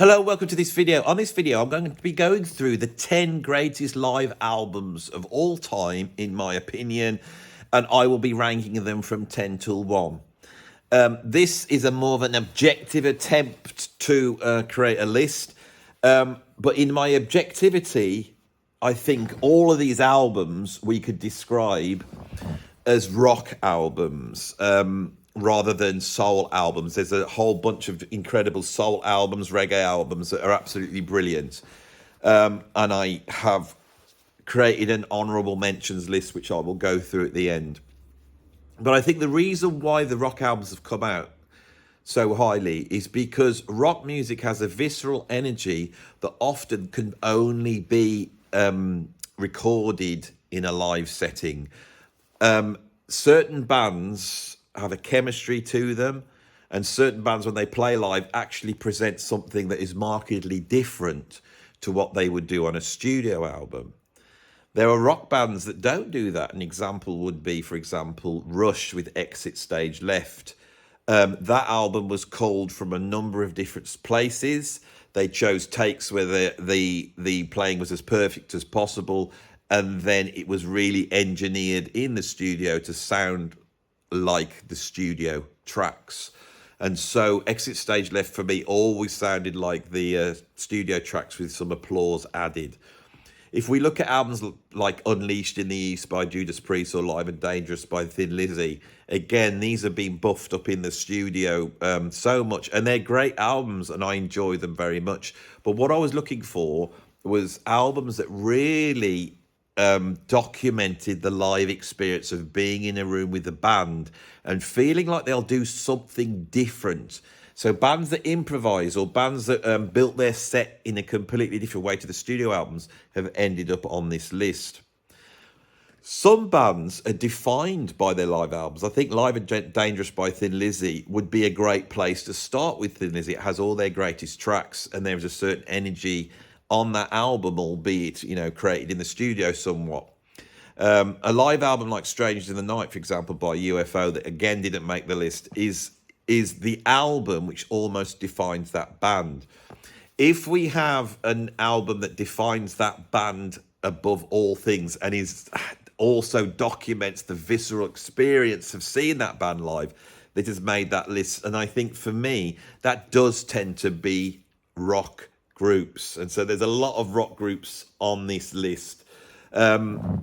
Hello, welcome to this video. On this video, I'm going to be going through the 10 greatest live albums of all time, in my opinion, and I will be ranking them from 10 to 1. This is a more of an objective attempt to create a list, but in my objectivity, I think all of these albums we could describe as rock albums. Rather than soul albums. There's a whole bunch of incredible soul albums, reggae albums that are absolutely brilliant. And I have created an honourable mentions list, which I will go through at the end. But I think the reason why the rock albums have come out so highly is because rock music has a visceral energy that often can only be recorded in a live setting. Certain bands have a chemistry to them, and certain bands, when they play live, actually present something that is markedly different to what they would do on a studio album. There are rock bands that don't do that. An example would be, for example, Rush with Exit Stage Left. That album was culled from a number of different places. They chose takes where the playing was as perfect as possible, and then it was really engineered in the studio to sound like the studio tracks. And so Exit Stage Left for me always sounded like the studio tracks with some applause added. If we look at albums like Unleashed in the East by Judas Priest or Live and Dangerous by Thin Lizzy, again, these have been buffed up in the studio so much, and they're great albums and I enjoy them very much. But what I was looking for was albums that really documented the live experience of being in a room with the band and feeling like they'll do something different. So bands that improvise or bands that built their set in a completely different way to the studio albums have ended up on this list. Some bands are defined by their live albums. I think Live and Dangerous by Thin Lizzy would be a great place to start with Thin Lizzy. It has all their greatest tracks and there's a certain energy on that album, albeit, created in the studio somewhat. A live album like Strangers in the Night, for example, by UFO, that again didn't make the list, is the album which almost defines that band. If we have an album that defines that band above all things and is also documents the visceral experience of seeing that band live, that has made that list. And I think for me, that does tend to be rock groups, and so there's a lot of rock groups on this list. So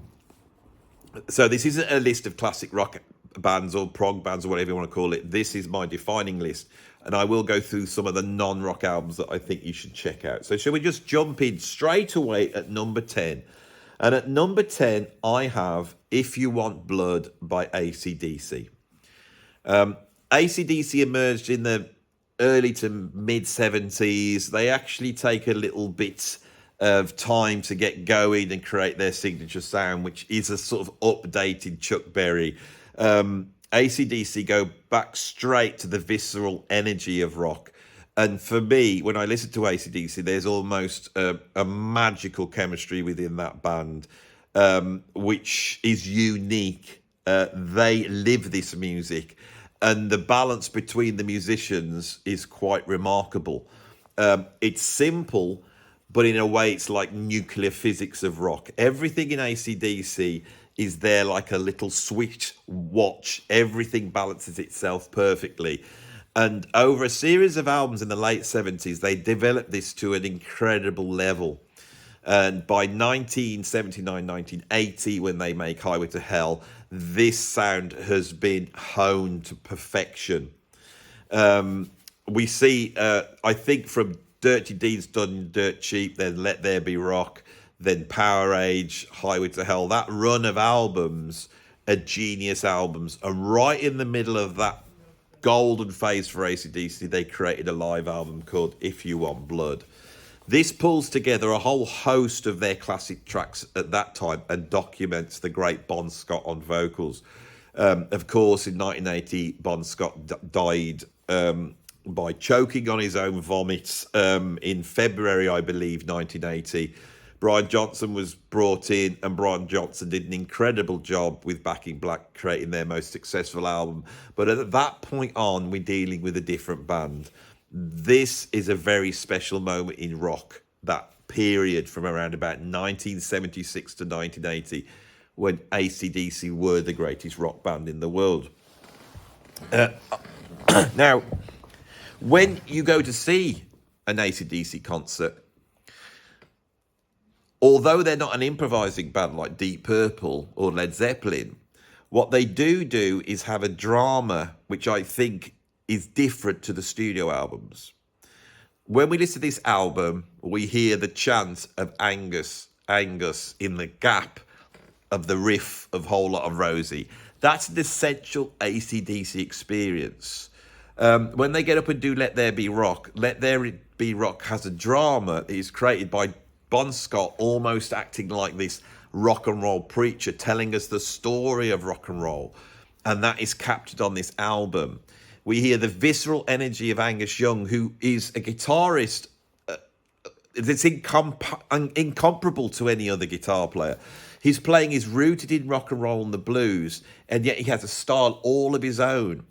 this isn't a list of classic rock bands or prog bands or whatever you want to call it. This is my defining list, and I will go through some of the non-rock albums that I think you should check out. So shall we just jump in straight away at number 10? And at number 10 I have If You Want Blood by AC/DC. AC/DC emerged in the early to mid 70s. They actually take a little bit of time to get going and create their signature sound, which is a sort of updated Chuck Berry. AC/DC go back straight to the visceral energy of rock. And for me, when I listen to AC/DC, there's almost a magical chemistry within that band, which is unique. They live this music. And the balance between the musicians is quite remarkable. It's simple, but in a way it's like nuclear physics of rock. Everything in AC/DC is there like a little switch watch. Everything balances itself perfectly. And over a series of albums in the late 70s, they developed this to an incredible level. And by 1979, 1980, when they make Highway to Hell, this sound has been honed to perfection. We see, I think, from Dirty Deeds Done Dirt Cheap, then Let There Be Rock, then Power Age, Highway to Hell, that run of albums are genius albums. And right in the middle of that golden phase for AC/DC, they created a live album called If You Want Blood. This pulls together a whole host of their classic tracks at that time and documents the great Bon Scott on vocals. Of course, in 1980, Bon Scott died by choking on his own vomit in February, I believe, 1980. Brian Johnson was brought in, and Brian Johnson did an incredible job with Back in Black, creating their most successful album. But at that point on, we're dealing with a different band. this is a very special moment in rock, that period from around about 1976 to 1980, when AC/DC were the greatest rock band in the world. Now, when you go to see an AC/DC concert, although they're not an improvising band like Deep Purple or Led Zeppelin, what they do is have a drama which I think is different to the studio albums. When we listen to this album, we hear the chant of Angus, Angus in the gap of the riff of Whole Lot of Rosie. That's an essential AC/DC experience. When they get up and do Let There Be Rock, Let There Be Rock has a drama that is created by Bon Scott, almost acting like this rock and roll preacher, telling us the story of rock and roll. And that is captured on this album. We hear the visceral energy of Angus Young, who is a guitarist that's incomparable to any other guitar player. His playing is rooted in rock and roll and the blues, and yet he has a style all of his own.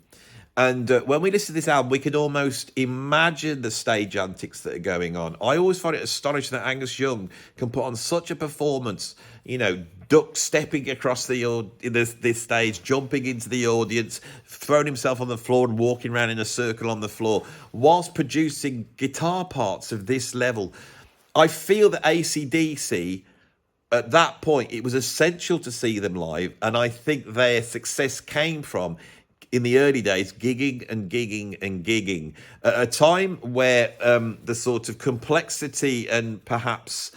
And when we listen to this album, we can almost imagine the stage antics that are going on. I always find it astonishing that Angus Young can put on such a performance, duck stepping across this stage, jumping into the audience, throwing himself on the floor and walking around in a circle on the floor, whilst producing guitar parts of this level. I feel that AC/DC, at that point, it was essential to see them live, and I think their success came from, in the early days, gigging and gigging and gigging, at a time where the sort of complexity and perhaps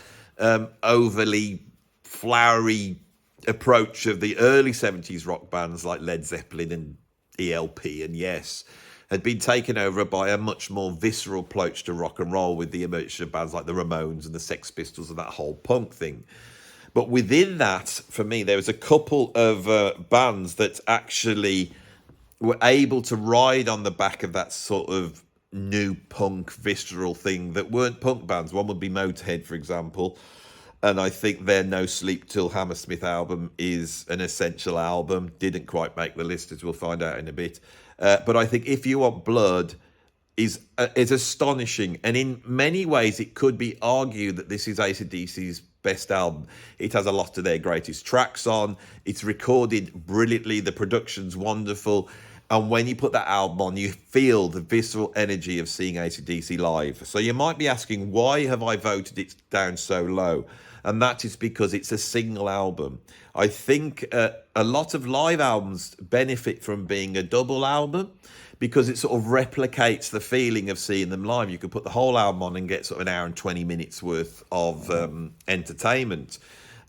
overly flowery approach of the early 70s rock bands like Led Zeppelin and ELP and Yes had been taken over by a much more visceral approach to rock and roll, with the emergence of bands like the Ramones and the Sex Pistols and that whole punk thing. But within that, for me, there was a couple of bands that actually were able to ride on the back of that sort of new punk visceral thing that weren't punk bands. One would be Motorhead, for example, and I think their No Sleep Till Hammersmith album is an essential album. Didn't quite make the list, as we'll find out in a bit, but I think If You Want Blood is astonishing, and in many ways it could be argued that this is AC/DC's best album. It has a lot of their greatest tracks on. It's recorded brilliantly. The production's wonderful. And when you put that album on, you feel the visceral energy of seeing AC/DC live. So you might be asking, why have I voted it down so low? And that is because it's a single album. I think a lot of live albums benefit from being a double album, because it sort of replicates the feeling of seeing them live. You could put the whole album on and get sort of an hour and 20 minutes worth of entertainment.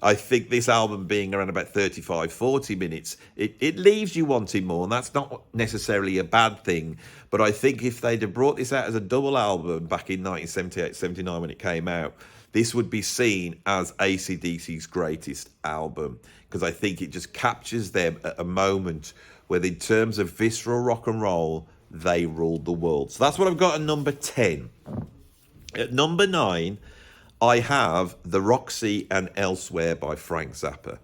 I think this album being around about 35, 40 minutes, it leaves you wanting more, and that's not necessarily a bad thing. But I think if they'd have brought this out as a double album back in 1978, 79 when it came out, this would be seen as AC/DC's greatest album, because I think it just captures them at a moment where, in terms of visceral rock and roll, they ruled the world. So that's what I've got at number 10. At number 9, I have the Roxy and Elsewhere by Frank Zappa.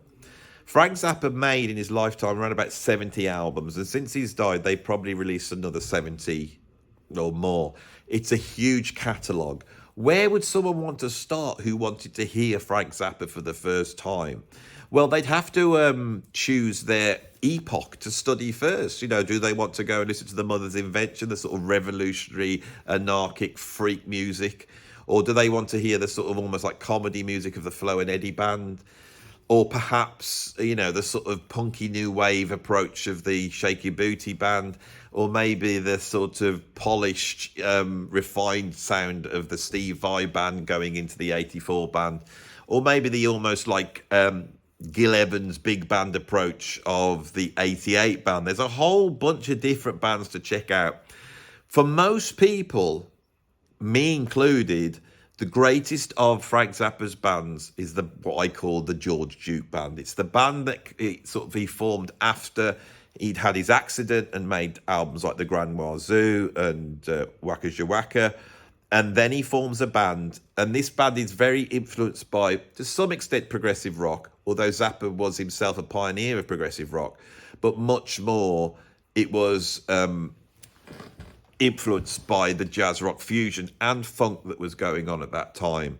Frank Zappa made in his lifetime around about 70 albums, and since he's died, they probably released another 70 or more. It's a huge catalogue. Where would someone want to start who wanted to hear Frank Zappa for the first time? Well, they'd have to choose their epoch to study first. Do they want to go and listen to the Mother's Invention, the sort of revolutionary, anarchic freak music? Or do they want to hear the sort of almost like comedy music of the Flo and Eddie band? Or perhaps, the sort of punky new wave approach of the Shaky Booty band? Or maybe the sort of polished, refined sound of the Steve Vai band going into the 84 band? Or maybe the almost like Gil Evans big band approach of the 88 band? There's a whole bunch of different bands to check out. For most people, me included, the greatest of Frank Zappa's bands is what I call the George Duke band. It's the band that he formed after he'd had his accident and made albums like the Grand Wazoo and Waka Jawaka. And then he forms a band, and this band is very influenced by, to some extent, progressive rock, although Zappa was himself a pioneer of progressive rock. But much more, it was influenced by the jazz rock fusion and funk that was going on at that time.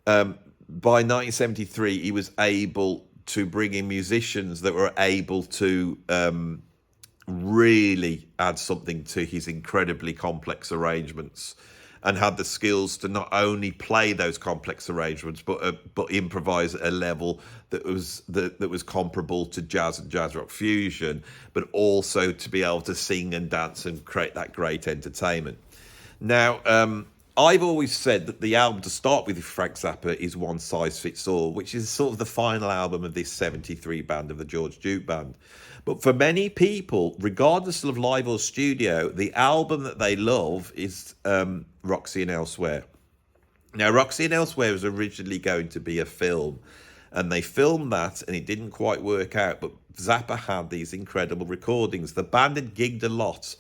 By 1973, he was able to bring in musicians that were able to really add something to his incredibly complex arrangements, and had the skills to not only play those complex arrangements but improvise at a level that was comparable to jazz and jazz rock fusion, but also to be able to sing and dance and create that great entertainment. Now, I've always said that the album to start with Frank Zappa is One Size Fits All, which is sort of the final album of this 73 band of the George Duke Band. But for many people, regardless of live or studio, the album that they love is Roxy and Elsewhere. Now, Roxy and Elsewhere was originally going to be a film, and they filmed that, and it didn't quite work out, but Zappa had these incredible recordings. The band had gigged a lot,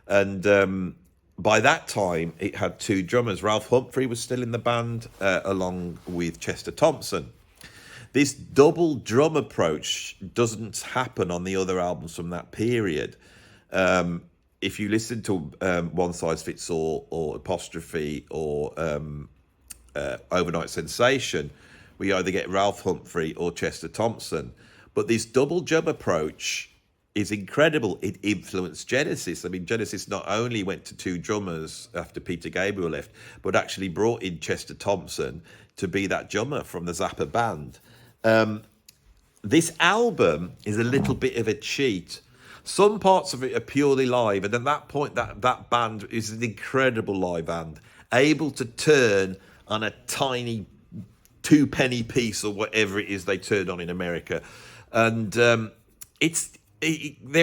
and by that time, it had two drummers. Ralph Humphrey was still in the band, along with Chester Thompson. This double drum approach doesn't happen on the other albums from that period. If you listen to One Size Fits All or Apostrophe or Overnight Sensation, we either get Ralph Humphrey or Chester Thompson. But this double drum approach is incredible. It influenced Genesis. I mean, Genesis not only went to two drummers after Peter Gabriel left, but actually brought in Chester Thompson to be that drummer from the Zappa band. This album is a little bit of a cheat. Some parts of it are purely live, and at that point, that band is an incredible live band, able to turn on a tiny 2-penny piece or whatever it is they turn on in America, and they're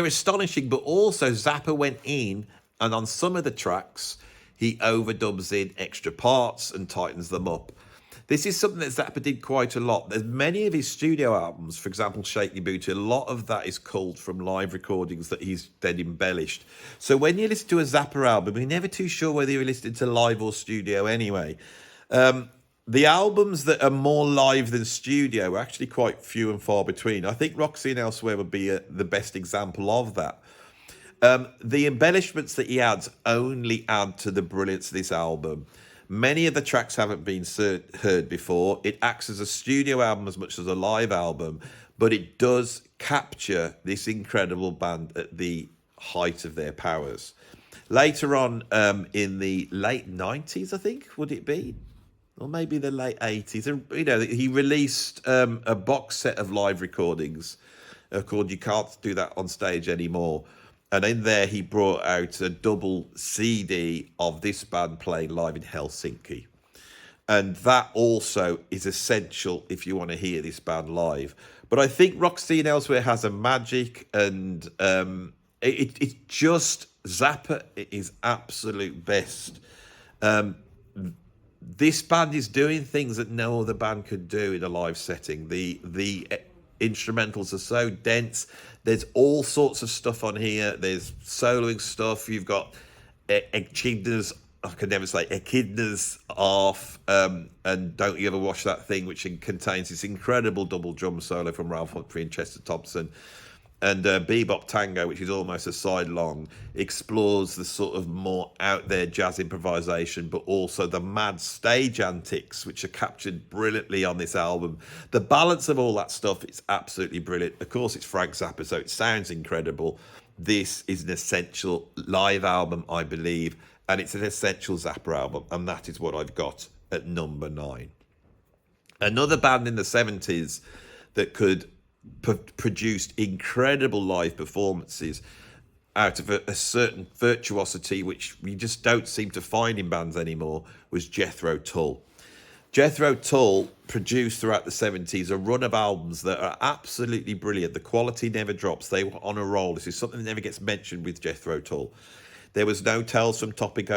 astonishing. But also, Zappa went in, and on some of the tracks, he overdubs in extra parts and tightens them up. This is something that Zappa did quite a lot. There's many of his studio albums, for example, Shake Your Booty, a lot of that is culled from live recordings that he's then embellished. So when you listen to a Zappa album, you're never too sure whether you're listening to live or studio anyway. The albums that are more live than studio are actually quite few and far between. I think Roxy and Elsewhere would be the best example of that. The embellishments that he adds only add to the brilliance of this album. Many of the tracks haven't been heard before. It acts as a studio album as much as a live album, but it does capture this incredible band at the height of their powers. Later on, in the late 90s, I think, would it be? Or maybe the late 80s. He released a box set of live recordings called You Can't Do That on Stage Anymore. And in there, he brought out a double CD of this band playing live in Helsinki. And that also is essential if you want to hear this band live. But I think Roxy and Elsewhere has a magic, and it's just Zappa at his absolute best. This band is doing things that no other band could do in a live setting. The instrumentals are so dense. There's all sorts of stuff on here. There's soloing stuff. You've got Echidna's, I can never say, Echidna's Arf, and Don't You Ever Watch That Thing, which contains this incredible double drum solo from Ralph Humphrey and Chester Thompson. And Bebop Tango, which is almost a side long, explores the sort of more out there jazz improvisation, but also the mad stage antics, which are captured brilliantly on this album. The balance of all that stuff is absolutely brilliant. Of course, it's Frank Zappa, so it sounds incredible. This is an essential live album, I believe, and it's an essential Zappa album, and that is what I've got at number 9. Another band in the 70s that could produced incredible live performances out of a certain virtuosity which we just don't seem to find in bands anymore was Jethro Tull. Jethro Tull produced throughout the 70s a run of albums that are absolutely brilliant. The quality never drops. They were on a roll. This is something that never gets mentioned with Jethro Tull. There was no Tales from Tropic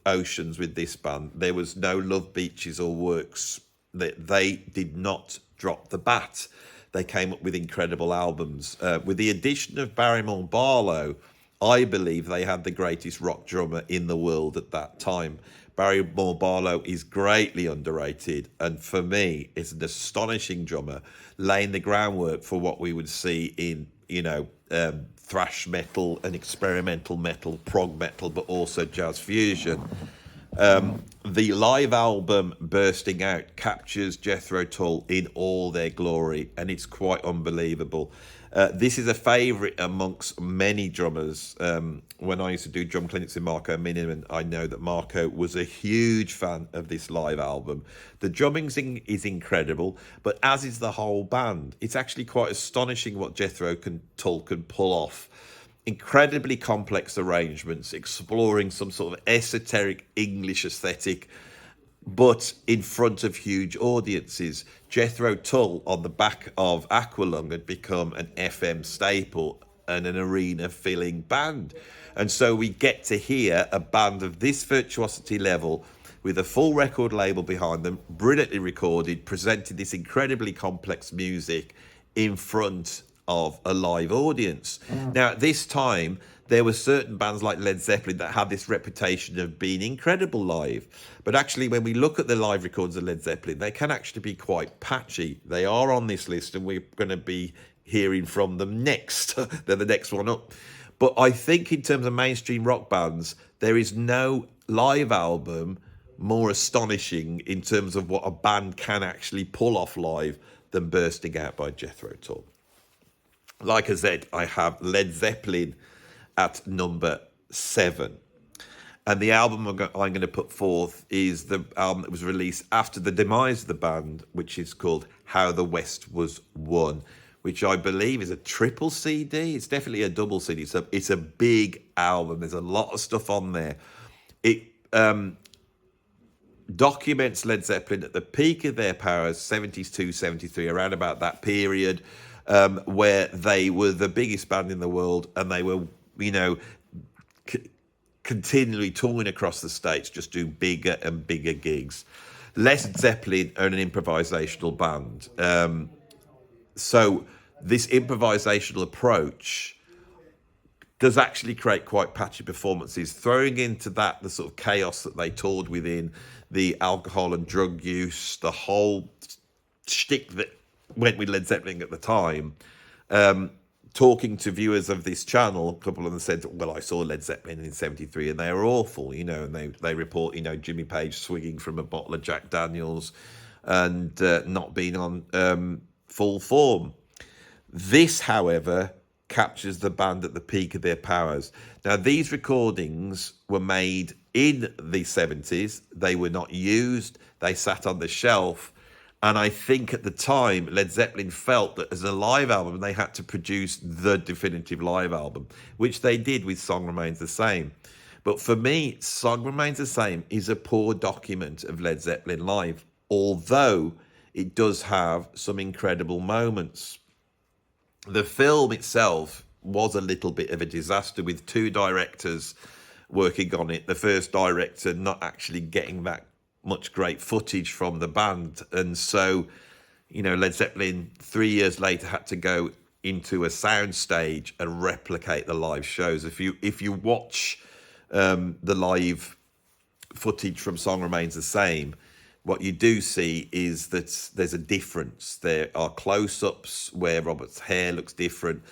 Oceans with this band. There was no Love Beaches or Works. They did not drop the bat. They came up with incredible albums. With the addition of Barrymore Barlow, I believe they had the greatest rock drummer in the world at that time. Barrymore Barlow is greatly underrated, and for me, is an astonishing drummer, laying the groundwork for what we would see in thrash metal and experimental metal, prog metal, but also jazz fusion. The live album Bursting Out captures Jethro Tull in all their glory, and it's quite unbelievable. This is a favourite amongst many drummers. When I used to do drum clinics in Marco Minnemann, I know that Marco was a huge fan of this live album. The drumming is incredible, but as is the whole band. It's actually quite astonishing what Jethro Tull can pull off. Incredibly complex arrangements, exploring some sort of esoteric English aesthetic, but in front of huge audiences. Jethro Tull, on the back of Aqualung, had become an FM staple and an arena-filling band. And so we get to hear a band of this virtuosity level with a full record label behind them, brilliantly recorded, presenting this incredibly complex music in front of a live audience. Now, at this time, there were certain bands like Led Zeppelin that had this reputation of being incredible live. But actually, when we look at the live records of Led Zeppelin, they can actually be quite patchy. They are on this list, and we're going to be hearing from them next. They're the next one up. But I think in terms of mainstream rock bands, there is no live album more astonishing in terms of what a band can actually pull off live than Bursting Out by Jethro Tull. Like I said, I have Led Zeppelin at number 7. And the album I'm going to put forth is the album that was released after the demise of the band, which is called How the West Was Won, which I believe is a triple CD. It's definitely a double CD. So it's a big album. There's a lot of stuff on there. It documents Led Zeppelin at the peak of their powers, 72, 73, around about that period, where they were the biggest band in the world, and they were, continually touring across the States, just doing bigger and bigger gigs. Led Zeppelin are an improvisational band. So this improvisational approach does actually create quite patchy performances, throwing into that the sort of chaos that they toured within, the alcohol and drug use, the whole shtick that went with Led Zeppelin at the time. Talking to viewers of this channel, a couple of them said, well, I saw Led Zeppelin in 73 and they were awful, and they report, Jimmy Page swinging from a bottle of Jack Daniels and not being on full form. This, however, captures the band at the peak of their powers. Now, these recordings were made in the 70s. They were not used. They sat on the shelf. And I think at the time, Led Zeppelin felt that as a live album, they had to produce the definitive live album, which they did with Song Remains the Same. But for me, Song Remains the Same is a poor document of Led Zeppelin live, although it does have some incredible moments. The film itself was a little bit of a disaster with 2 directors working on it. The first director not actually getting that much great footage from the band. And so, Led Zeppelin 3 years later had to go into a sound stage and replicate the live shows. If you watch the live footage from Song Remains the Same, what you do see is that there's a difference. There are close-ups where Robert's hair looks different,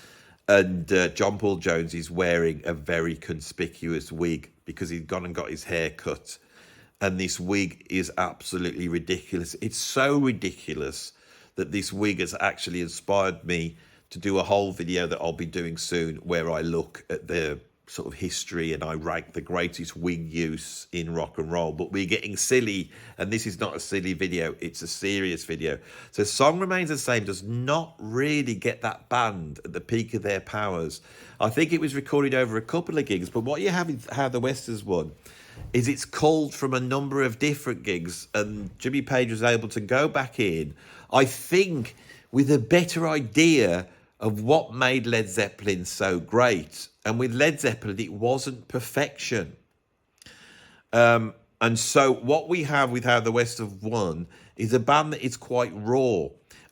and John Paul Jones is wearing a very conspicuous wig because he'd gone and got his hair cut. And this wig is absolutely ridiculous. It's so ridiculous that this wig has actually inspired me to do a whole video that I'll be doing soon, where I look at the sort of history and I rank the greatest wig use in rock and roll. But we're getting silly, and this is not a silly video, it's a serious video. So Song Remains the Same does not really get that band at the peak of their powers. I think it was recorded over a couple of gigs, but what you have is How the West Has Won is it's culled from a number of different gigs, and Jimmy Page was able to go back in, I think, with a better idea of what made Led Zeppelin so great. And with Led Zeppelin, it wasn't perfection. And so what we have with How the West Have Won is a band that is quite raw,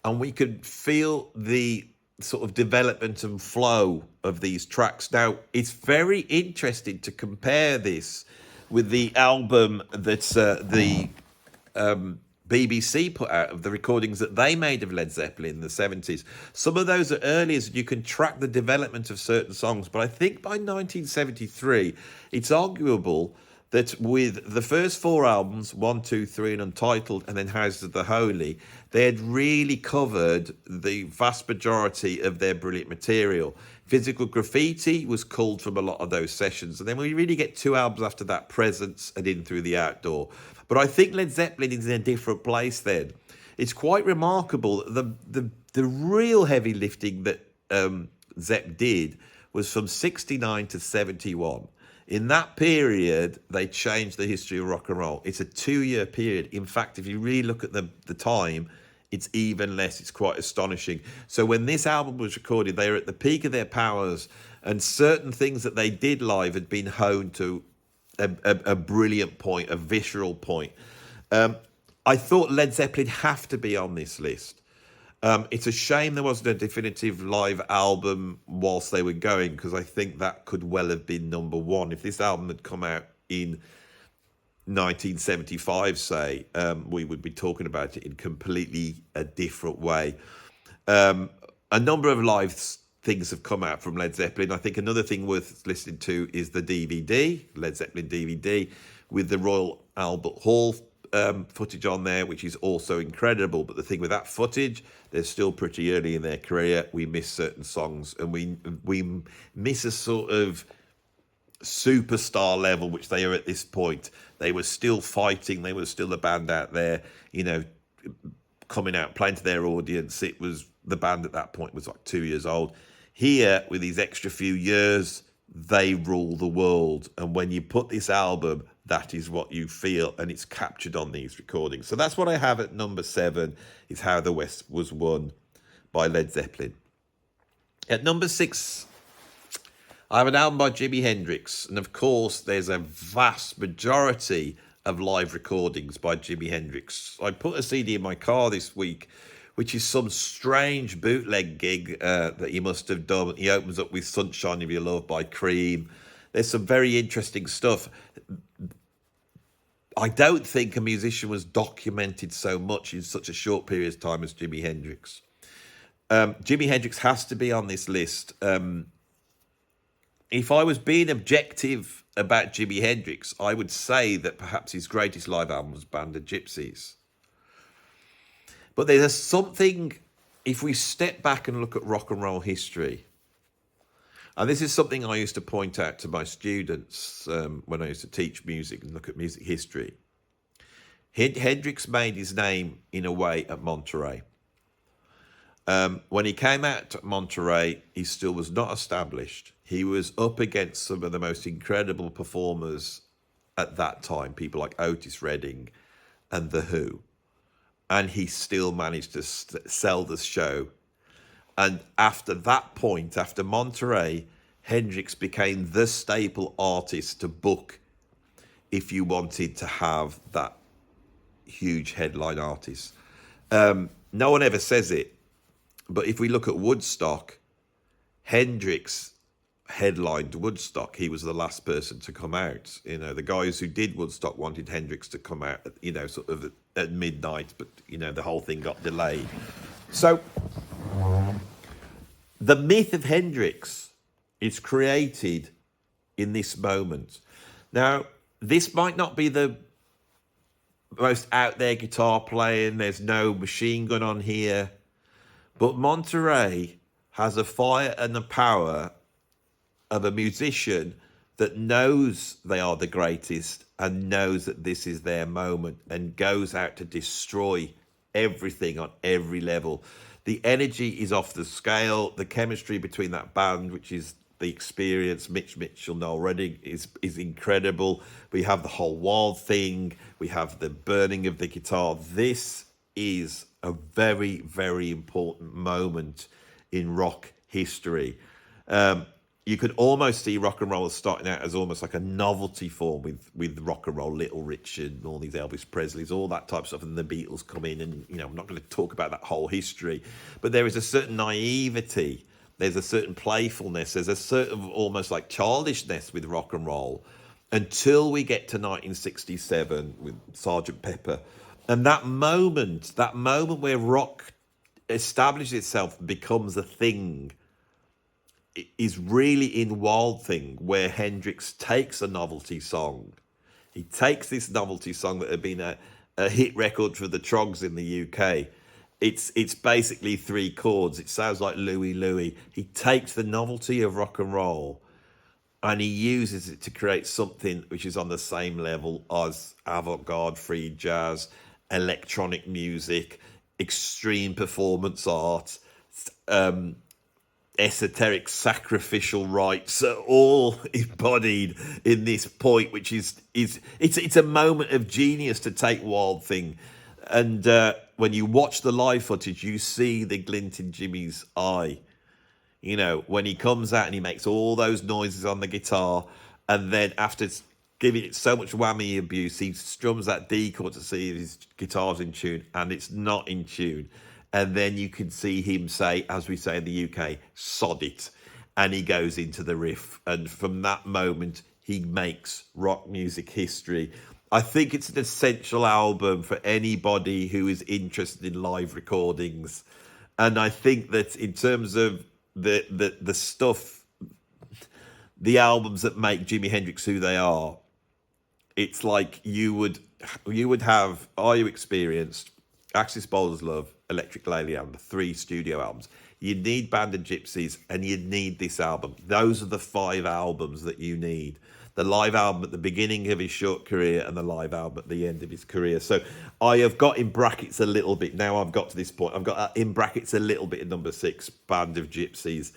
and we could feel the sort of development and flow of these tracks. Now, it's very interesting to compare this with the album that's the BBC put out of the recordings that they made of Led Zeppelin in the 70s. Some of those are earlier, so you can track the development of certain songs. But I think by 1973, it's arguable that with the first four albums, 1, 2, 3, and Untitled, and then Houses of the Holy, they had really covered the vast majority of their brilliant material. Physical Graffiti was culled from a lot of those sessions. And then we really get two albums after that, Presence and In Through the Outdoor. But I think Led Zeppelin is in a different place then. It's quite remarkable. The real heavy lifting that Zepp did was from 69 to 71. In that period, they changed the history of rock and roll. It's a 2-year period. In fact, if you really look at the time, it's even less. It's quite astonishing. So when this album was recorded, they were at the peak of their powers, and certain things that they did live had been honed to a brilliant point, a visceral point. I thought Led Zeppelin have to be on this list. It's a shame there wasn't a definitive live album whilst they were going, because I think that could well have been number one. If this album had come out in 1975, say, we would be talking about it in completely a different way. A number of live things have come out from Led Zeppelin. I think another thing worth listening to is the DVD, Led Zeppelin DVD, with the Royal Albert Hall footage on there, which is also incredible. But the thing with that footage, they're still pretty early in their career. We miss certain songs, and we miss a sort of superstar level, which they are at this point. They were still fighting. They were still a band out there, coming out, playing to their audience. It was the band at that point was like 2 years old. Here, with these extra few years, they rule the world. And when you put this album, that is what you feel, and it's captured on these recordings. So that's what I have at number 7, is How the West Was Won by Led Zeppelin. At number 6, I have an album by Jimi Hendrix. And of course, there's a vast majority of live recordings by Jimi Hendrix. I put a CD in my car this week, which is some strange bootleg gig that he must have done. He opens up with Sunshine of Your Love by Cream. There's some very interesting stuff. I don't think a musician was documented so much in such a short period of time as Jimi Hendrix. Jimi Hendrix has to be on this list. If I was being objective about Jimi Hendrix, I would say that perhaps his greatest live album was Band of Gypsies. But there's something, if we step back and look at rock and roll history, and this is something I used to point out to my students when I used to teach music and look at music history. Hendrix made his name, in a way, at Monterey. When he came out to Monterey, he still was not established. He was up against some of the most incredible performers at that time, people like Otis Redding and The Who. And he still managed to sell the show. And after that point, after Monterey, Hendrix became the staple artist to book if you wanted to have that huge headline artist. No one ever says it, but if we look at Woodstock, Hendrix headlined Woodstock. He was the last person to come out. The guys who did Woodstock wanted Hendrix to come out, sort of at midnight, but, the whole thing got delayed. So the myth of Hendrix is created in this moment. Now, this might not be the most out there guitar playing. There's no machine gun on here. But Monterey has a fire and a power of a musician that knows they are the greatest and knows that this is their moment and goes out to destroy everything on every level. The energy is off the scale. The chemistry between that band, which is the Experience, Mitch Mitchell, Noel Redding, is incredible. We have the whole Wild thing. We have the burning of the guitar. This is a very, very important moment in rock history. You could almost see rock and roll as starting out as almost like a novelty form with rock and roll, Little Richard, and all these Elvis Presleys, all that type of stuff, and the Beatles come in, and I'm not going to talk about that whole history, but there is a certain naivety, there's a certain playfulness, there's a certain almost like childishness with rock and roll until we get to 1967 with Sgt. Pepper And that moment where rock establishes itself and becomes a thing, is really in Wild Thing, where Hendrix takes a novelty song. He takes this novelty song that had been a hit record for the Trogs in the UK. It's basically three chords. It sounds like Louie Louie. He takes the novelty of rock and roll and he uses it to create something which is on the same level as avant-garde free jazz, electronic music, extreme performance art, esoteric sacrificial rites are all embodied in this point, which is it's a moment of genius to take Wild Thing. And when you watch the live footage, you see the glint in Jimmy's eye. You know, when he comes out and he makes all those noises on the guitar, and then after giving it so much whammy abuse, he strums that D chord to see if his guitar's in tune, and it's not in tune. And then you can see him say, as we say in the UK, sod it. And he goes into the riff. And from that moment, he makes rock music history. I think it's an essential album for anybody who is interested in live recordings. And I think that in terms of the stuff, the albums that make Jimi Hendrix who they are, it's like you would have Are You Experienced, Axis Boulder's Love, Electric Lady, the 3 studio albums. You need Band of Gypsies and you need this album. Those are the 5 albums that you need. The live album at the beginning of his short career and the live album at the end of his career. So I have got in brackets a little bit. Now I've got to this point. I've got in brackets a little bit at number 6, Band of Gypsies.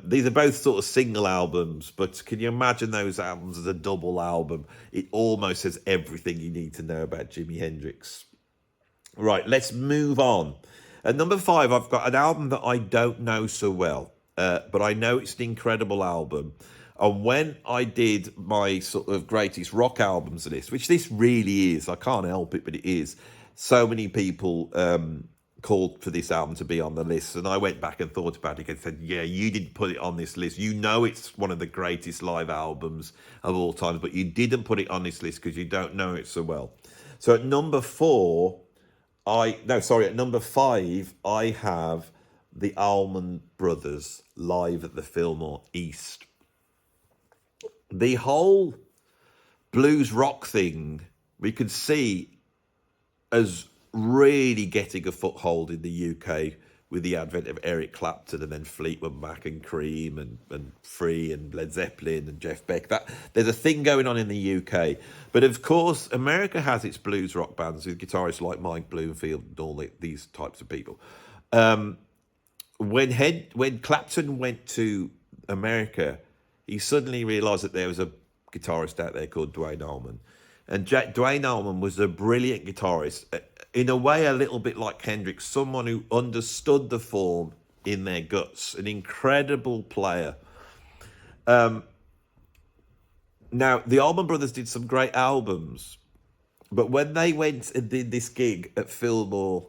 These are both sort of single albums, but can you imagine those albums as a double album? It almost says everything you need to know about Jimi Hendrix. Right, let's move on. At number 5, I've got an album that I don't know so well, but I know it's an incredible album. And when I did my sort of greatest rock albums list, which this really is, I can't help it, but it is, so many people called for this album to be on the list. And I went back and thought about it and said, yeah, you didn't put it on this list. You know it's one of the greatest live albums of all time, but you didn't put it on this list because you don't know it so well. So at number 5, I have the Alman Brothers live at the Fillmore East. The whole blues rock thing we could see as really getting a foothold in the UK with the advent of Eric Clapton and then Fleetwood Mac and Cream and Free and Led Zeppelin and Jeff Beck. There's a thing going on in the UK. But of course, America has its blues rock bands with guitarists like Mike Bloomfield and all these types of people. When Clapton went to America, he suddenly realised that there was a guitarist out there called Duane Allman. And Duane Allman was a brilliant guitarist, in a way a little bit like Hendrix, someone who understood the form in their guts, an incredible player. Now, the Alman Brothers did some great albums, but when they went and did this gig at Fillmore,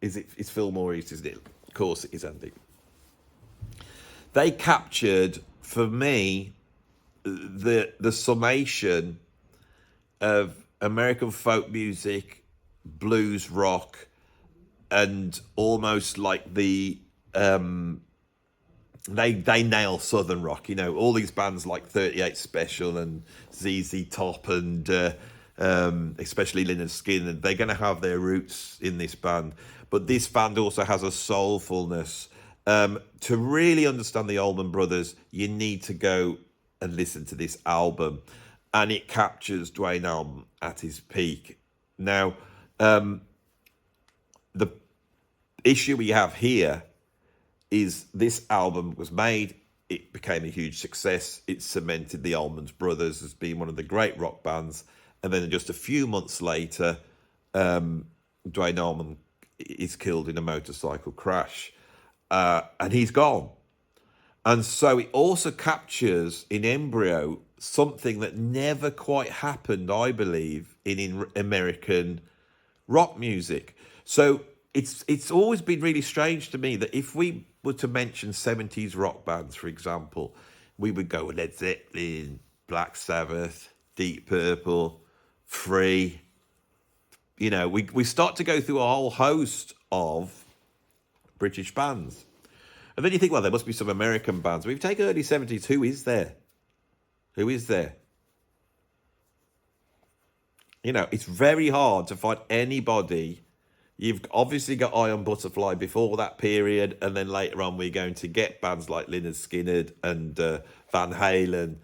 it's Fillmore East, isn't it? Of course it is, Andy. They captured, for me, the summation of American folk music, blues rock, and almost like the they nail southern rock. You know, all these bands like 38 Special and ZZ Top and especially Lynyrd Skynyrd, they're going to have their roots in this band. But this band also has a soulfulness. To really understand the Allman Brothers, you need to go and listen to this album. And it captures Duane Allman at his peak. Now, the issue we have here is this album was made, it became a huge success, it cemented the Allman Brothers as being one of the great rock bands, and then just a few months later, Duane Allman is killed in a motorcycle crash, and he's gone. And so it also captures in embryo something that never quite happened, I believe, in American rock music. So it's always been really strange to me that if we were to mention 70s rock bands, for example, we would go with Led Zeppelin, Black Sabbath, Deep Purple, Free, we start to go through a whole host of British bands. And then you think, well, there must be some American bands. We've taken early 70s. Who is there? Who is there? It's very hard to find anybody. You've obviously got Iron Butterfly before that period, and then later on we're going to get bands like Lynyrd Skynyrd and Van Halen.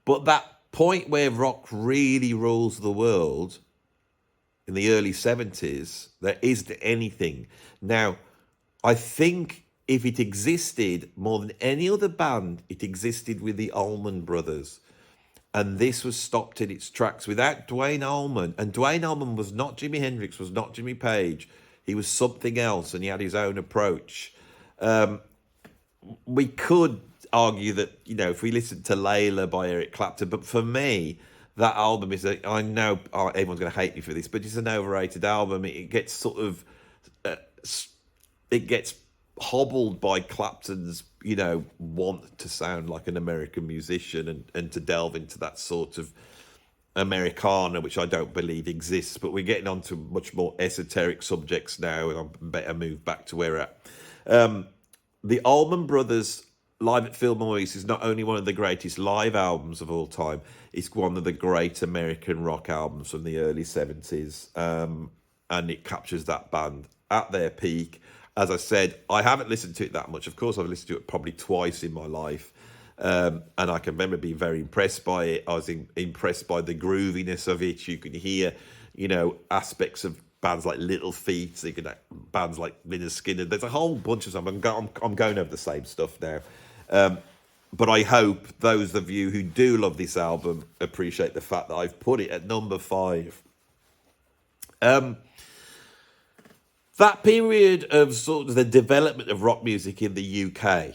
But that point where rock really rules the world in the early 70s, there isn't anything. Now, I think if it existed more than any other band, it existed with the Alman Brothers. And this was stopped in its tracks without Duane Allman. And Duane Allman was not Jimi Hendrix, was not Jimmy Page. He was something else, and he had his own approach. We could argue that, if we listened to Layla by Eric Clapton, but for me, that album is, I know everyone's going to hate me for this, but it's an overrated album. It gets sort of, it gets hobbled by Clapton's, want to sound like an American musician and to delve into that sort of Americana, which I don't believe exists. But we're getting on to much more esoteric subjects now, and I better move back to where we're at. The Allman Brothers Live at Phil Maurice is not only one of the greatest live albums of all time, it's one of the great American rock albums from the early 70s. And it captures that band at their peak. As I said, I haven't listened to it that much. Of course, I've listened to it probably twice in my life. And I can remember being very impressed by it. I was impressed by the grooviness of it. You can hear, aspects of bands like Little Feat. So you can bands like Lynyrd Skynyrd. There's a whole bunch of stuff. I'm going over the same stuff now. But I hope those of you who do love this album appreciate the fact that I've put it at number 5. That period of sort of the development of rock music in the UK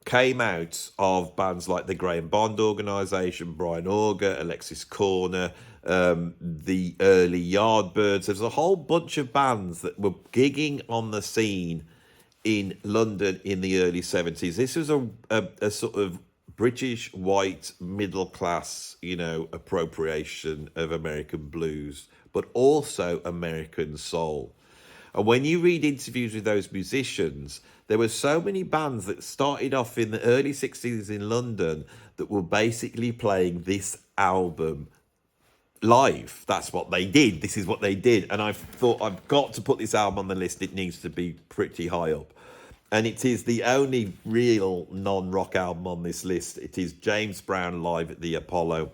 came out of bands like the Graham Bond Organisation, Brian Auger, Alexis Corner, the early Yardbirds. There's a whole bunch of bands that were gigging on the scene in London in the early 70s. This was a sort of British white middle class, appropriation of American blues, but also American soul. And when you read interviews with those musicians, there were so many bands that started off in the early 60s in London that were basically playing this album live. That's what they did. This is what they did. And I thought, I've got to put this album on the list. It needs to be pretty high up. And it is the only real non-rock album on this list. It is James Brown live at the Apollo.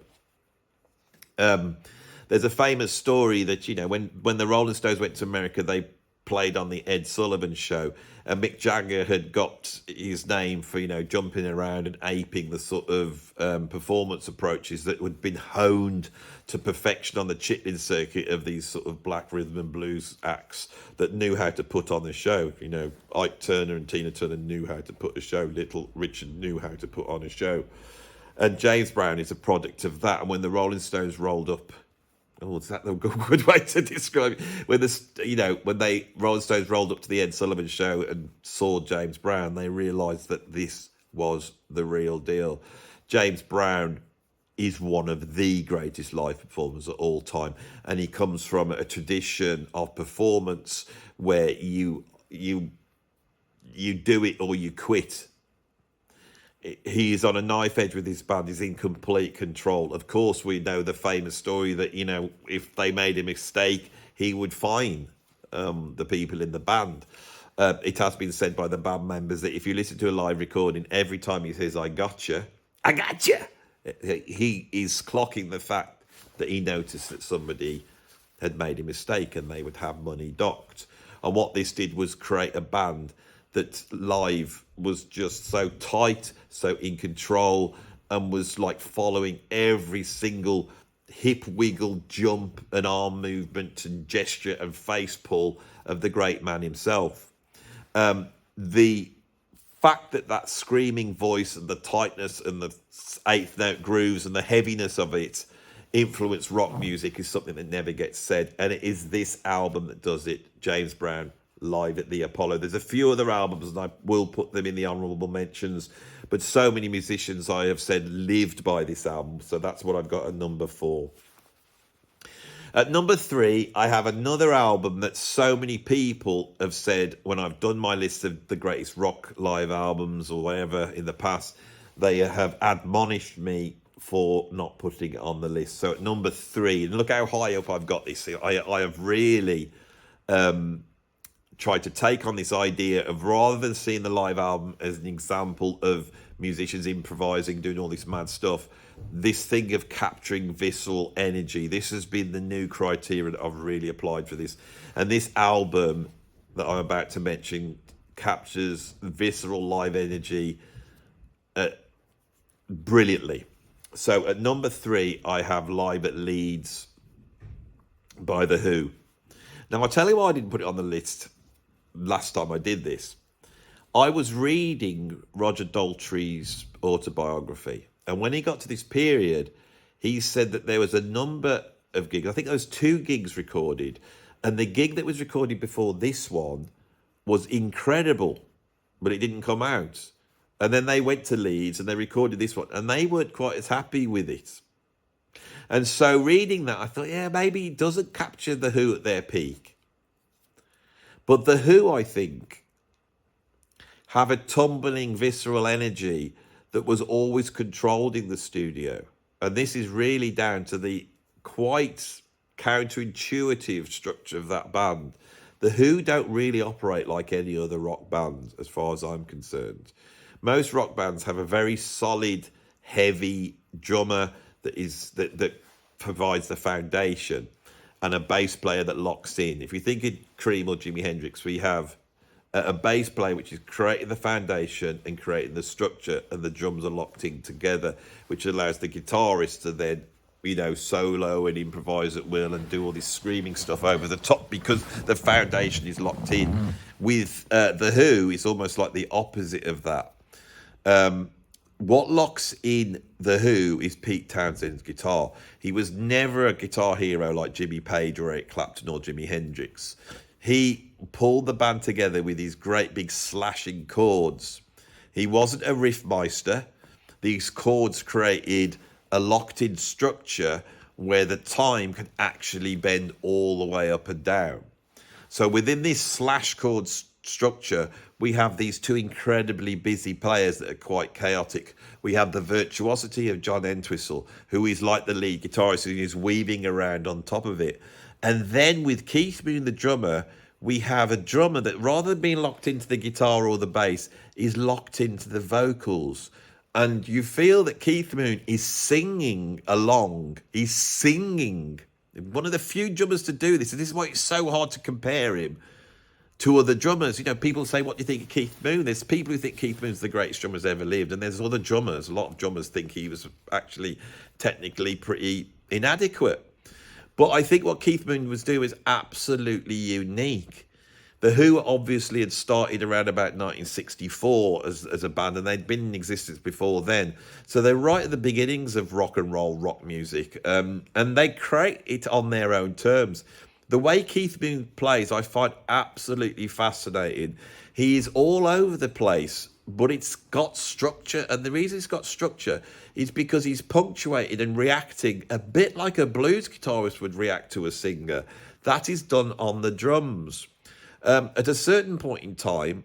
There's a famous story that, when the Rolling Stones went to America, they played on the Ed Sullivan Show, and Mick Jagger had got his name for jumping around and aping the sort of performance approaches that had been honed to perfection on the Chitlin circuit of these sort of black rhythm and blues acts that knew how to put on a show. Ike Turner and Tina Turner knew how to put a show. Little Richard knew how to put on a show, and James Brown is a product of that. And when the Rolling Stones rolled up, is that a good way to describe it? When Rolling Stones rolled up to the Ed Sullivan Show and saw James Brown, they realised that this was the real deal. James Brown is one of the greatest live performers of all time, and he comes from a tradition of performance where you do it or you quit. He is on a knife edge with his band. He's in complete control. Of course, we know the famous story that, if they made a mistake, he would fine the people in the band. It has been said by the band members that if you listen to a live recording, every time he says, I gotcha, he is clocking the fact that he noticed that somebody had made a mistake and they would have money docked. And what this did was create a band that live was just so tight, so in control, and was like following every single hip wiggle, jump and arm movement and gesture and face pull of the great man himself. The fact that screaming voice and the tightness and the eighth note grooves and the heaviness of it influenced rock music is something that never gets said. And it is this album that does it, James Brown live at the Apollo. There's a few other albums, and I will put them in the honourable mentions, but so many musicians I have said lived by this album, so that's what I've got at number 4. At number 3, I have another album that so many people have said when I've done my list of the greatest rock live albums or whatever in the past, they have admonished me for not putting it on the list. So at number 3, and look how high up I've got this. I have really tried to take on this idea of, rather than seeing the live album as an example of musicians improvising, doing all this mad stuff, this thing of capturing visceral energy. This has been the new criteria that I've really applied for this. And this album that I'm about to mention captures visceral live energy brilliantly. So at number 3, I have Live at Leeds by The Who. Now, I'll tell you why I didn't put it on the list last time I did this. I was reading Roger Daltrey's autobiography, and when he got to this period, he said that there was a number of gigs. I think there was 2 gigs recorded, and the gig that was recorded before this one was incredible, but it didn't come out. And then they went to Leeds and they recorded this one, and they weren't quite as happy with it. And so reading that, I thought, yeah, maybe it doesn't capture The Who at their peak. But The Who, I think, have a tumbling, visceral energy that was always controlled in the studio. And this is really down to the quite counterintuitive structure of that band. The Who don't really operate like any other rock band, as far as I'm concerned. Most rock bands have a very solid, heavy drummer that provides the foundation, and a bass player that locks in. If you think of Cream or Jimi Hendrix, we have a bass player which is creating the foundation and creating the structure, and the drums are locked in together, which allows the guitarist to then, solo and improvise at will and do all this screaming stuff over the top because the foundation is locked in. With The Who, it's almost like the opposite of that. What locks in The Who is Pete Townshend's guitar. He was never a guitar hero like Jimmy Page or Eric Clapton or Jimi Hendrix. He pulled the band together with these great big slashing chords. He wasn't a riffmeister. These chords created a locked-in structure where the time can actually bend all the way up and down. So within this slash chord structure, we have these 2 incredibly busy players that are quite chaotic. We have the virtuosity of John Entwistle, who is like the lead guitarist, who is weaving around on top of it. And then with Keith Moon, the drummer, we have a drummer that, rather than being locked into the guitar or the bass, is locked into the vocals. And you feel that Keith Moon is singing along. He's singing. One of the few drummers to do this, and this is why it's so hard to compare him to other drummers. People say, what do you think of Keith Moon? There's people who think Keith Moon's the greatest drummer who's ever lived, and there's other drummers. A lot of drummers think he was actually technically pretty inadequate. But I think what Keith Moon was doing was absolutely unique. The Who obviously had started around about 1964 as a band, and they'd been in existence before then. So they're right at the beginnings of rock and roll, rock music, and they create it on their own terms. The way Keith Moon plays, I find absolutely fascinating. He is all over the place, but it's got structure. And the reason it's got structure is because he's punctuated and reacting a bit like a blues guitarist would react to a singer. That is done on the drums. At a certain point in time,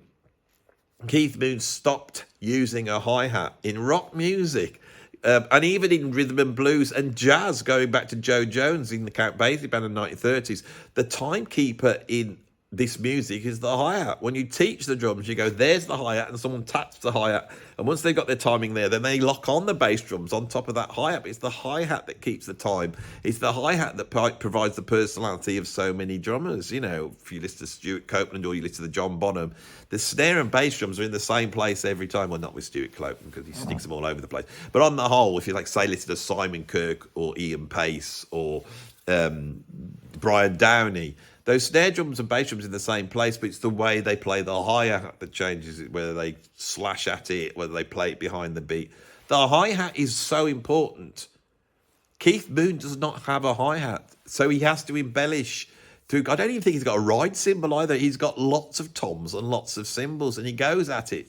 Keith Moon stopped using a hi-hat in rock music. And even in rhythm and blues and jazz, going back to Joe Jones in the Count Basie band in the 1930s, the timekeeper in this music is the hi-hat. When you teach the drums, you go, there's the hi-hat, and someone taps the hi-hat. And once they've got their timing there, then they lock on the bass drums on top of that hi-hat. But it's the hi-hat that keeps the time. It's the hi-hat that provides the personality of so many drummers. If you listen to Stuart Copeland or you listen to John Bonham, the snare and bass drums are in the same place every time. Well, not with Stuart Copeland, because he sticks them all over the place. But on the whole, if you say listen to Simon Kirke or Ian Pace or Brian Downey, those snare drums and bass drums in the same place, but it's the way they play the hi-hat that changes it, whether they slash at it, whether they play it behind the beat. The hi-hat is so important. Keith Moon does not have a hi-hat, so he has to embellish through. I don't even think he's got a ride cymbal either. He's got lots of toms and lots of cymbals, and he goes at it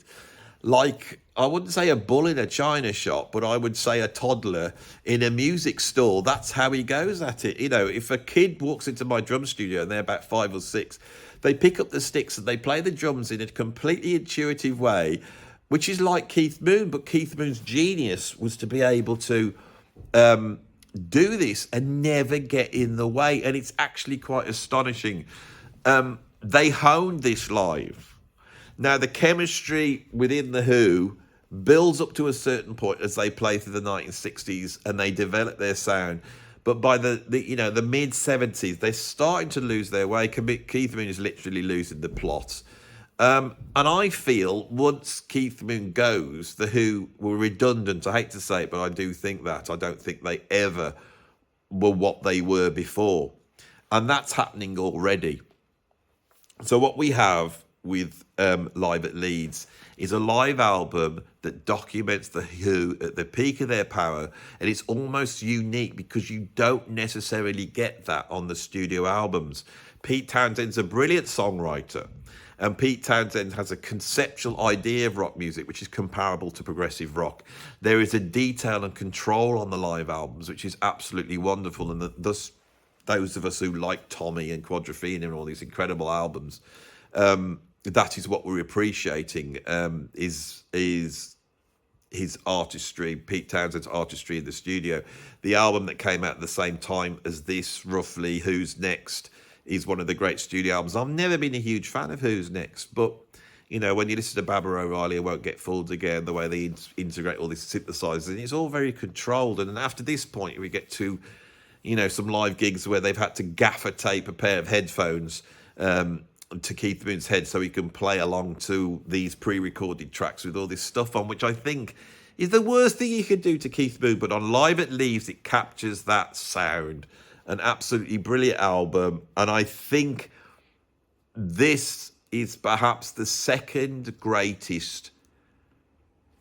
like I wouldn't say a bull in a china shop, but I would say a toddler in a music store. That's how he goes at it. You know, if a kid walks into my drum studio and they're about 5 or 6, they pick up the sticks and they play the drums in a completely intuitive way, which is like Keith Moon. But Keith Moon's genius was to be able to do this and never get in the way. And it's actually quite astonishing. They honed this live. Now, the chemistry within The Who builds up to a certain point as they play through the 1960s and they develop their sound. But by the mid 70s, they're starting to lose their way. Keith Moon is literally losing the plot. And I feel once Keith Moon goes, The Who were redundant. I hate to say it, but I do think that. I don't think they ever were what they were before. And that's happening already. So what we have with Live at Leeds is a live album that documents The Who at the peak of their power, and it's almost unique because you don't necessarily get that on the studio albums. Pete Townshend's a brilliant songwriter, and Pete Townshend has a conceptual idea of rock music which is comparable to progressive rock. There is a detail and control on the live albums which is absolutely wonderful, and thus those of us who like Tommy and Quadrophenia and all these incredible albums, that is what we're appreciating, is his artistry, Pete Townshend's artistry in the studio. The album that came out at the same time as this, roughly, Who's Next, is one of the great studio albums. I've never been a huge fan of Who's Next, but, you know, when you listen to Baba O'Reilly, I Won't Get Fooled Again, the way they integrate all these synthesizers, and it's all very controlled. And after this point, we get to, you know, some live gigs where they've had to gaffer tape a pair of headphones to Keith Moon's head so he can play along to these pre-recorded tracks with all this stuff on, which I think is the worst thing you could do to Keith Moon. But on Live at Leeds, it captures that sound. An absolutely brilliant album. And I think this is perhaps the second greatest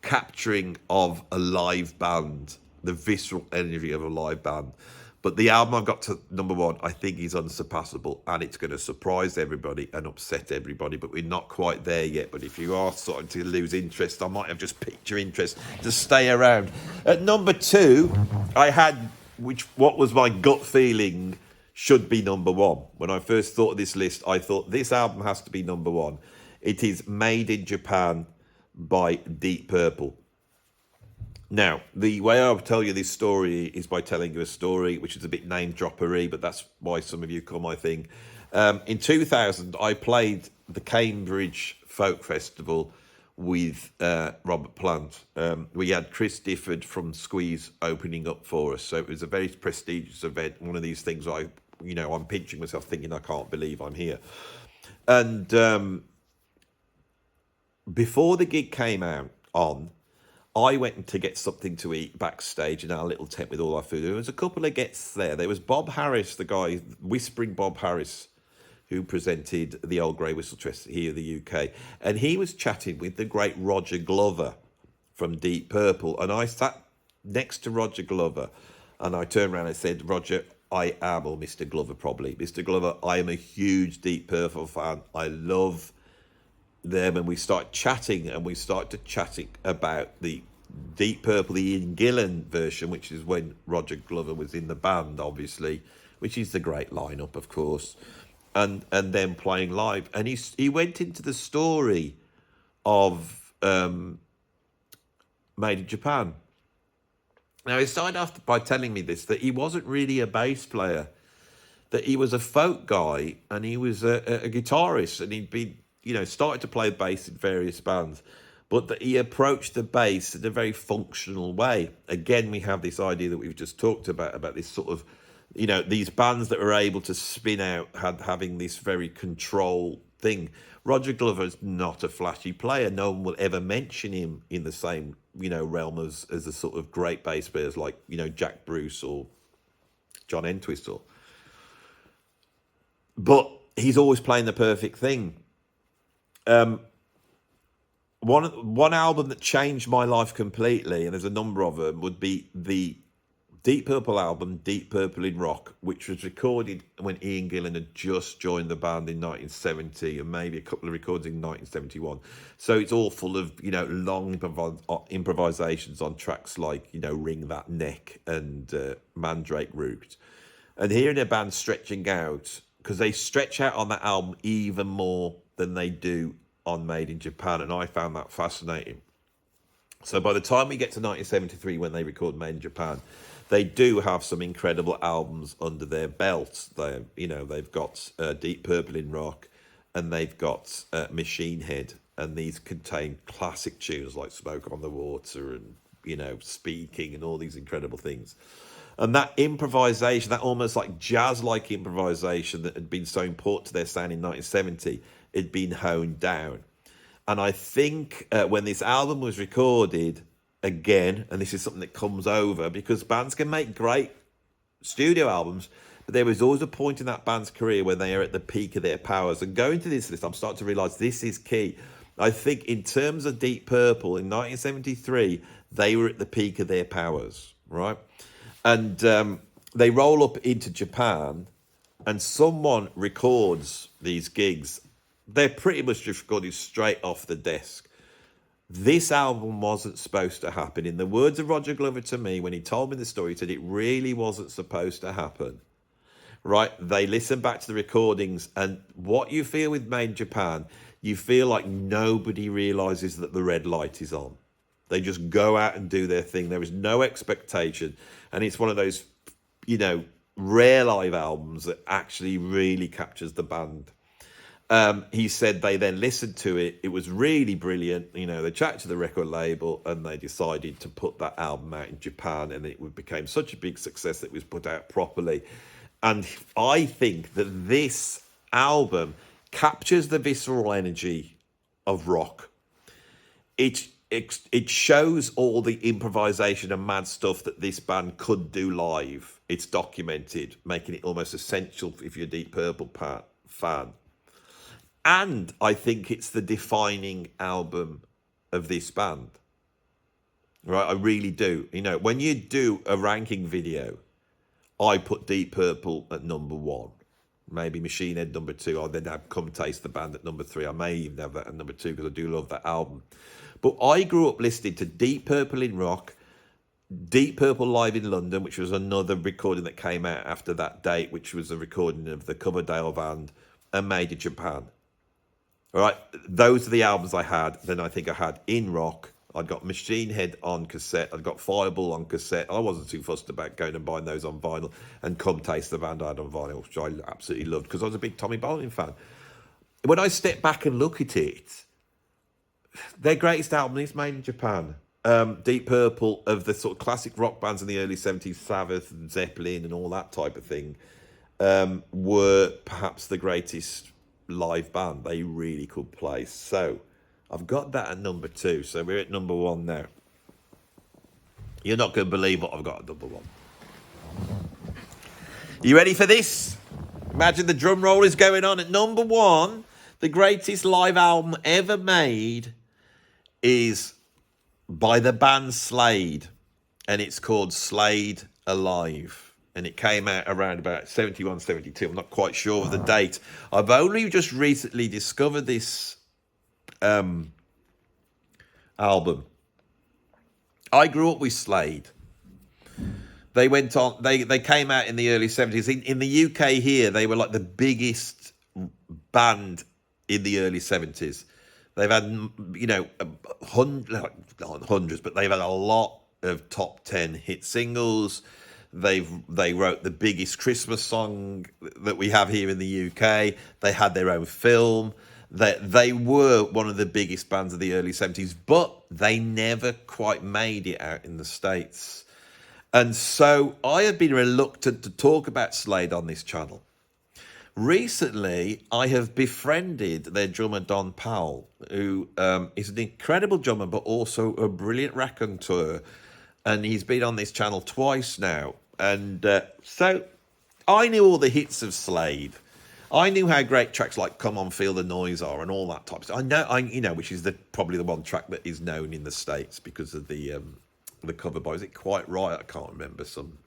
capturing of a live band, the visceral energy of a live band. But the album I've got to number 1, I think, is unsurpassable, and it's going to surprise everybody and upset everybody, but we're not quite there yet. But if you are starting to lose interest, I might have just piqued your interest to stay around. At number 2, I had, what was my gut feeling should be number 1. When I first thought of this list, I thought this album has to be number 1. It is Made in Japan by Deep Purple. Now, the way I'll tell you this story is by telling you a story, which is a bit name-droppery, but that's why some of you call my thing. In 2000, I played the Cambridge Folk Festival with Robert Plant. We had Chris Difford from Squeeze opening up for us, so it was a very prestigious event, one of these things I'm pinching myself thinking, I can't believe I'm here. And before the gig came out on, I went to get something to eat backstage in our little tent with all our food. There was a couple of guests there. There was Bob Harris, the guy, Whispering Bob Harris, who presented the Old Grey Whistle Trust here in the UK. And he was chatting with the great Roger Glover from Deep Purple. And I sat next to Roger Glover and I turned around and said, Roger, I am, or Mr. Glover probably, Mr. Glover, I am a huge Deep Purple fan. I love them. And we started chatting about the Deep Purple, the Ian Gillan version, which is when Roger Glover was in the band, obviously, which is the great lineup, of course, and then playing live. And he went into the story of Made in Japan. Now, he started off by telling me this, that he wasn't really a bass player, that he was a folk guy, and he was a guitarist, and he'd been, started to play bass in various bands, but that he approached the bass in a very functional way. Again, we have this idea that we've just talked about this sort of, these bands that were able to spin out, having this very control thing. Roger Glover is not a flashy player. No one will ever mention him in the same, realm as a sort of great bass players like, Jack Bruce or John Entwistle. But he's always playing the perfect thing. One album that changed my life completely, and there's a number of them, would be the Deep Purple album, Deep Purple in Rock, which was recorded when Ian Gillan had just joined the band in 1970, and maybe a couple of recordings in 1971. So it's all full of, long improvisations on tracks like, Ring That Neck and Mandrake Root. And hearing a band stretching out, because they stretch out on that album even more than they do on Made in Japan, and I found that fascinating. So by the time we get to 1973, when they record Made in Japan, they do have some incredible albums under their belt. They've got Deep Purple in Rock, and they've got Machine Head, and these contain classic tunes like Smoke on the Water and, Speaking and all these incredible things. And that improvisation, that almost like jazz-like improvisation that had been so important to their sound in 1970, had been honed down. And I think when this album was recorded, again, and this is something that comes over, because bands can make great studio albums, but there was always a point in that band's career when they are at the peak of their powers. And going to this list, I'm starting to realise this is key. I think in terms of Deep Purple, in 1973, they were at the peak of their powers, right? And they roll up into Japan, and someone records these gigs. They're pretty much just recorded straight off the desk. This album wasn't supposed to happen. In the words of Roger Glover to me, when he told me the story, he said it really wasn't supposed to happen. Right? They listen back to the recordings, and what you feel with Made in Japan, you feel like nobody realises that the red light is on. They just go out and do their thing. There is no expectation. And it's one of those, rare live albums that actually really captures the band. He said they then listened to it. It was really brilliant. They chatted to the record label, and they decided to put that album out in Japan, and it became such a big success that it was put out properly. And I think that this album captures the visceral energy of rock. It shows all the improvisation and mad stuff that this band could do live. It's documented, making it almost essential if you're a Deep Purple fan. And I think it's the defining album of this band. Right, I really do. When you do a ranking video, I put Deep Purple at number 1. Maybe Machine Head number 2. I'll then have Come Taste the Band at number 3. I may even have that at number 2 because I do love that album. But I grew up listening to Deep Purple in Rock, Deep Purple Live in London, which was another recording that came out after that date, which was a recording of the Coverdale Band, and Made in Japan. All right, those are the albums I had. Then I think I had In Rock. I'd got Machine Head on cassette. I'd got Fireball on cassette. I wasn't too fussed about going and buying those on vinyl. And Come Taste the Band I had on vinyl, which I absolutely loved because I was a big Tommy Bolin fan. When I step back and look at it, their greatest album is Made in Japan. Deep Purple, of the sort of classic rock bands in the early 70s, Sabbath and Zeppelin and all that type of thing, were perhaps the greatest live band. They really could play. So I've got that at number 2. So we're at number 1 now. You're not going to believe what I've got at number 1. You ready for this? Imagine the drum roll is going on. At number 1, the greatest live album ever made is by the band Slade, and it's called Slade Alive, and it came out around about 71, 72. I'm not quite sure of the date. I've only just recently discovered this album. I grew up with Slade. They went on. They came out in the early 70s. In the UK here, they were like the biggest band in the early 70s. They've had, hundreds, but they've had a lot of top 10 hit singles. They wrote the biggest Christmas song that we have here in the UK. They had their own film. They were one of the biggest bands of the early 70s, but they never quite made it out in the States. And so I have been reluctant to talk about Slade on this channel. Recently, I have befriended their drummer, Don Powell, who is an incredible drummer, but also a brilliant raconteur. And he's been on this channel twice now. And so I knew all the hits of Slade. I knew how great tracks like Come On, Feel the Noise are and all that type of stuff. I know, which is probably the one track that is known in the States because of the the cover by, is it Quite Right? I can't remember. Some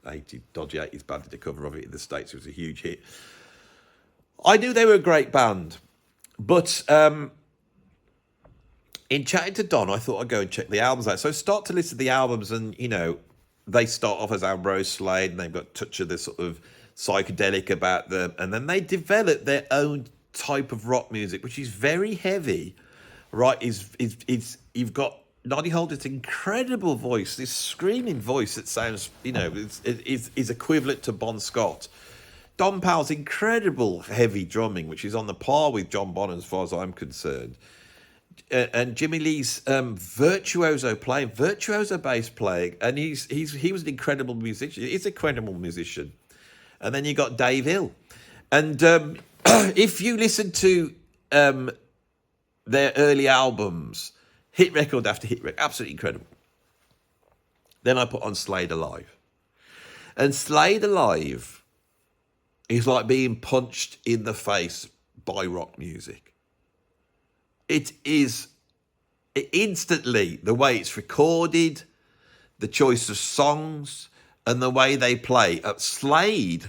dodgy 80s band did a cover of it in the States. It was a huge hit. I knew they were a great band, but in chatting to Don, I thought I'd go and check the albums out. So I start to listen to the albums, and they start off as Ambrose, Slade, and they've got a touch of this sort of psychedelic about them, and then they develop their own type of rock music, which is very heavy. Right? Is you've got Noddy Holder's incredible voice, this screaming voice that sounds, is equivalent to Bon Scott. Don Powell's incredible heavy drumming, which is on the par with John Bonham as far as I'm concerned. And Jimmy Lee's virtuoso bass playing, and he was an incredible musician. He's an incredible musician. And then you got Dave Hill, and if you listen to their early albums, hit record after hit record, absolutely incredible. Then I put on Slade Alive, and Slade Alive is like being punched in the face by rock music. It is instantly, the way it's recorded, the choice of songs, and the way they play. Slade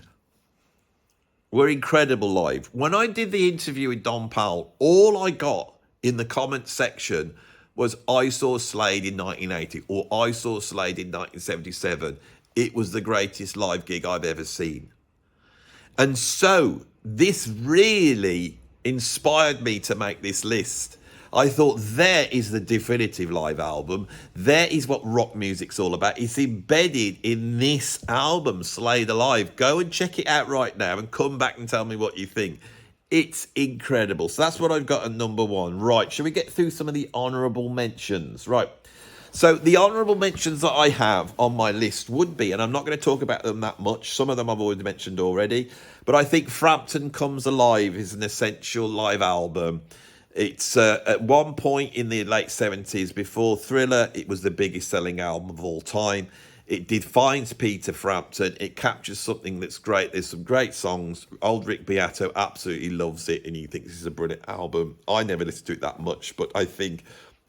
were incredible live. When I did the interview with Don Powell, all I got in the comment section was, I saw Slade in 1980, or I saw Slade in 1977. It was the greatest live gig I've ever seen. And so this really inspired me to make this list. I thought, there is the definitive live album. There is what rock music's all about. It's embedded in this album, Slade Alive. Go and check it out right now and come back and tell me what you think. It's incredible. So that's what I've got at number one. Right, shall we get through some of the honourable mentions? Right. So the honourable mentions that I have on my list would be, and I'm not going to talk about them that much, some of them I've already mentioned already, but I think Frampton Comes Alive is an essential live album. It's at one point in the late 70s, before Thriller, it was the biggest selling album of all time. It defines Peter Frampton. It captures something that's great. There's some great songs. Old Rick Beato absolutely loves it, and he thinks this is a brilliant album. I never listened to it that much, but I think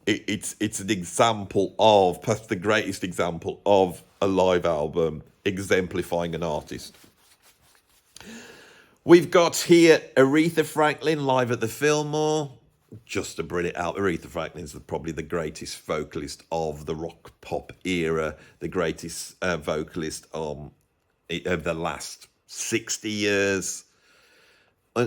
it's an example of, perhaps the greatest example of a live album exemplifying an artist. We've got here Aretha Franklin live at the Fillmore. Just a brilliant album. Aretha Franklin is probably the greatest vocalist of the rock pop era, the greatest vocalist of the last 60 years.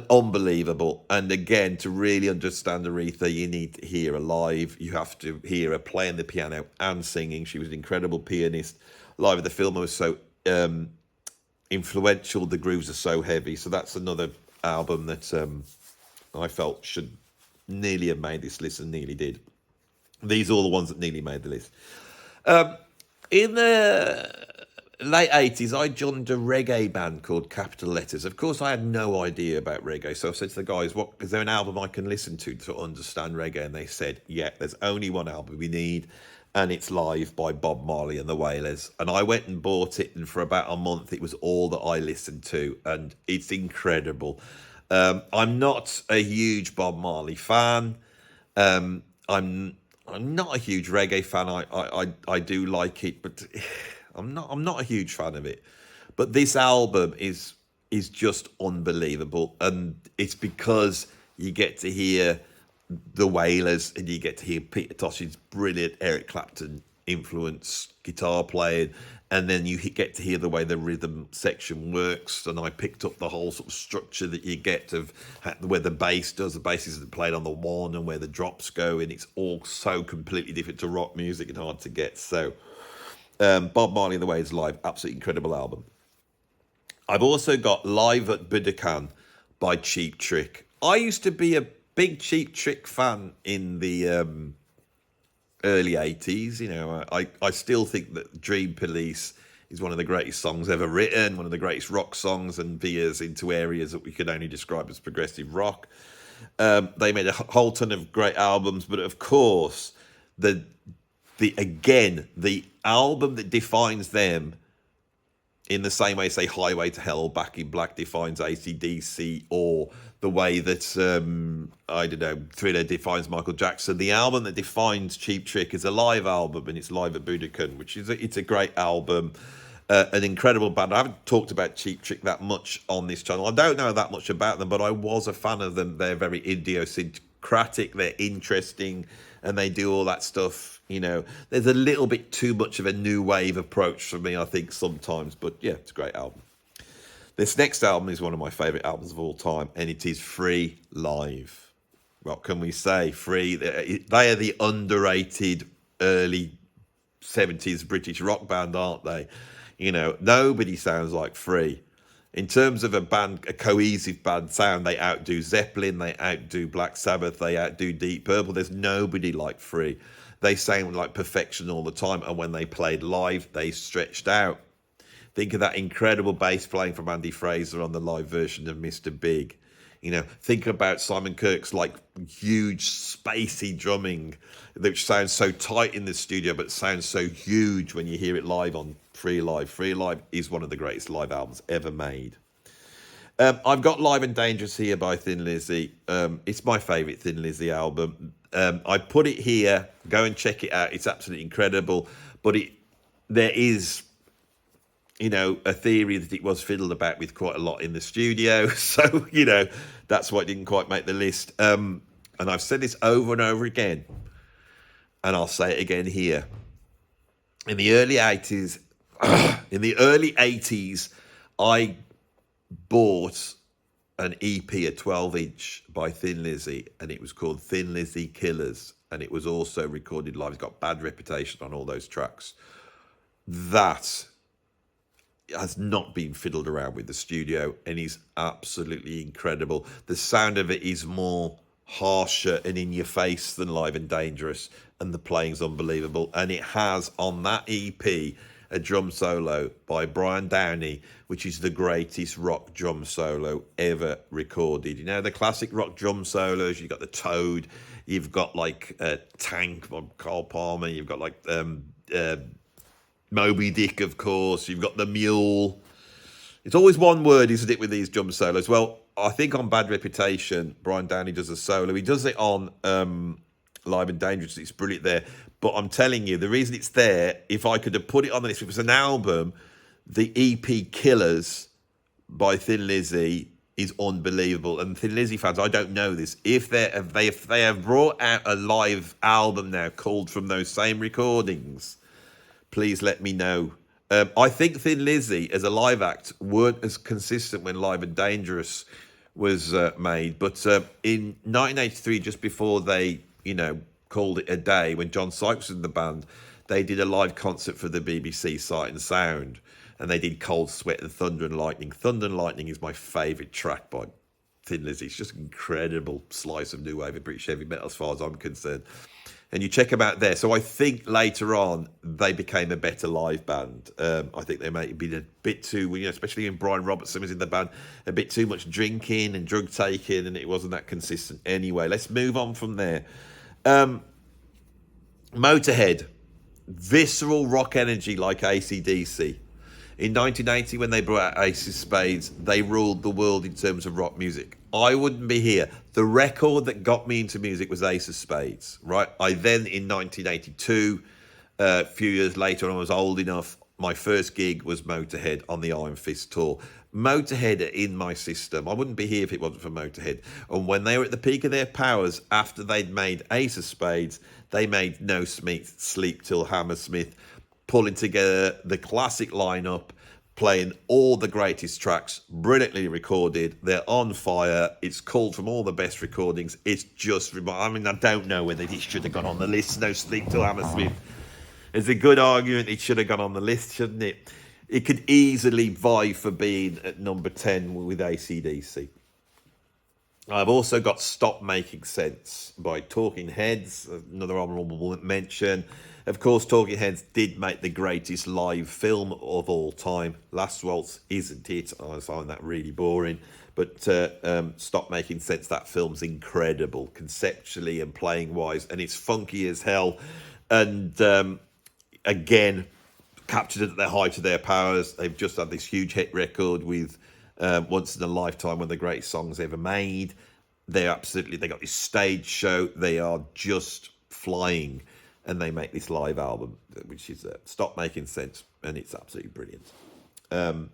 Unbelievable. And again, to really understand Aretha, you need to hear her live. You have to hear her playing the piano and singing. She was an incredible pianist. Live at the Fillmore was so influential. The grooves are so heavy. So that's another album that I felt should nearly have made this list, and nearly did. These are all the ones that nearly made the list. In the late 80s, I joined a reggae band called Capital Letters. Of course, I had no idea about reggae, so I said to the guys, "What is there an album I can listen to understand reggae?" And they said, "Yeah, there's only one album we need, and it's Live by Bob Marley and the Wailers." And I went and bought it, and for about a month, it was all that I listened to, and it's incredible. I'm not a huge Bob Marley fan. I'm not a huge reggae fan. I do like it, but I'm not a huge fan of it. But this album is just unbelievable, and it's because you get to hear the Wailers, and you get to hear Peter Tosh's brilliant Eric Clapton influence guitar playing, and then you get to hear the way the rhythm section works. And I picked up the whole sort of structure that you get of where the bass does. The bass is played on the one, and where the drops go, and it's all so completely different to rock music and hard to get. So Bob Marley and the Wailers live, absolutely incredible album. I've also got Live at Budokan by Cheap Trick. I used to be a big Cheap Trick fan in the early 80s. You know, I still think that Dream Police is one of the greatest songs ever written, one of the greatest rock songs, and veers into areas that we could only describe as progressive rock. They made a whole ton of great albums, but of course, the album that defines them in the same way, say, Highway to Hell, Back in Black defines AC/DC, or the way that, I don't know, Thriller defines Michael Jackson. The album that defines Cheap Trick is a live album, and it's live at Budokan, which is it's a great album. An incredible band. I haven't talked about Cheap Trick that much on this channel. I don't know that much about them, but I was a fan of them. They're very idiosyncratic, they're interesting, and they do all that stuff. You know, there's a little bit too much of a new wave approach for me, I think, sometimes. But yeah, it's a great album. This next album is one of my favourite albums of all time, and it is Free Live. What can we say? Free, they are the underrated early 70s British rock band, aren't they? You know, nobody sounds like Free. In terms of a band, a cohesive band sound, they outdo Zeppelin, they outdo Black Sabbath, they outdo Deep Purple. There's nobody like Free. They sound like perfection all the time, and when they played live, they stretched out. Think of that incredible bass playing from Andy Fraser on the live version of Mr. Big. You know, think about Simon Kirk's like huge spacey drumming, which sounds so tight in the studio, but sounds so huge when you hear it live on Free Live. Free Live is one of the greatest live albums ever made. I've got Live and Dangerous here by Thin Lizzy. It's my favourite Thin Lizzy album. I put it here. Go and check it out. It's absolutely incredible. But there is, you know, a theory that it was fiddled about with quite a lot in the studio. So, you know, that's why it didn't quite make the list. And I've said this over and over again, and I'll say it again here. In the early 80s, I bought an EP, a 12-inch by Thin Lizzy, and it was called Thin Lizzy Killers, and it was also recorded live. It's got Bad Reputation on all those tracks. That has not been fiddled around with the studio, and is absolutely incredible. The sound of it is more harsher and in your face than Live and Dangerous, and the playing's unbelievable. And it has on that EP a drum solo by Brian Downey, which is the greatest rock drum solo ever recorded. You know, the classic rock drum solos, you've got the Toad, you've got like Tank by Carl Palmer, you've got like Moby Dick, of course, you've got the Mule. It's always one word, isn't it, with these drum solos? Well, I think on Bad Reputation, Brian Downey does a solo. He does it on Live and Dangerous. It's brilliant there. But I'm telling you, the reason it's there, if I could have put it on the list, if it was an album, the EP Killers by Thin Lizzy is unbelievable. And Thin Lizzy fans, I don't know this, if they have brought out a live album now called from those same recordings, please let me know. I think Thin Lizzy as a live act weren't as consistent when Live and Dangerous was made. But in 1983, just before they, you know, called it a day, when John Sykes was in the band, they did a live concert for the BBC Sight and Sound, and they did Cold Sweat and Thunder and Lightning. Thunder and Lightning is my favourite track by Thin Lizzy. It's just an incredible slice of new wave of British heavy metal as far as I'm concerned. And you check them out there. So I think later on they became a better live band. I think they may have been a bit too, you know, especially when Brian Robertson was in the band, a bit too much drinking and drug taking, and it wasn't that consistent anyway. Let's move on from there. Motorhead, visceral rock energy like AC/DC. In 1980, when they brought out Ace of Spades, they ruled the world in terms of rock music. I wouldn't be here. The record that got me into music was Ace of Spades, right? I then, in 1982, a few years later, when I was old enough, my first gig was Motorhead on the Iron Fist tour. Motorhead are in my system. I wouldn't be here if it wasn't for Motorhead. And when they were at the peak of their powers, after they'd made Ace of Spades, they made No Sleep Till Hammersmith, pulling together the classic lineup, playing all the greatest tracks, brilliantly recorded. They're on fire. It's called from all the best recordings. It's just, I mean, I don't know whether it should have gone on the list, No Sleep Till Hammersmith. It's a good argument. It should have gone on the list, shouldn't it? It could easily vie for being at number 10 with AC/DC. I've also got Stop Making Sense by Talking Heads, another honourable mention. Of course, Talking Heads did make the greatest live film of all time. Last Waltz isn't it? I find that really boring. But Stop Making Sense, that film's incredible, conceptually and playing-wise, and it's funky as hell. And again, captured at the height of their powers. They've just had this huge hit record with Once in a Lifetime, one of the greatest songs ever made. They got this stage show. They are just flying, and they make this live album, which is Stop Making Sense, and it's absolutely brilliant.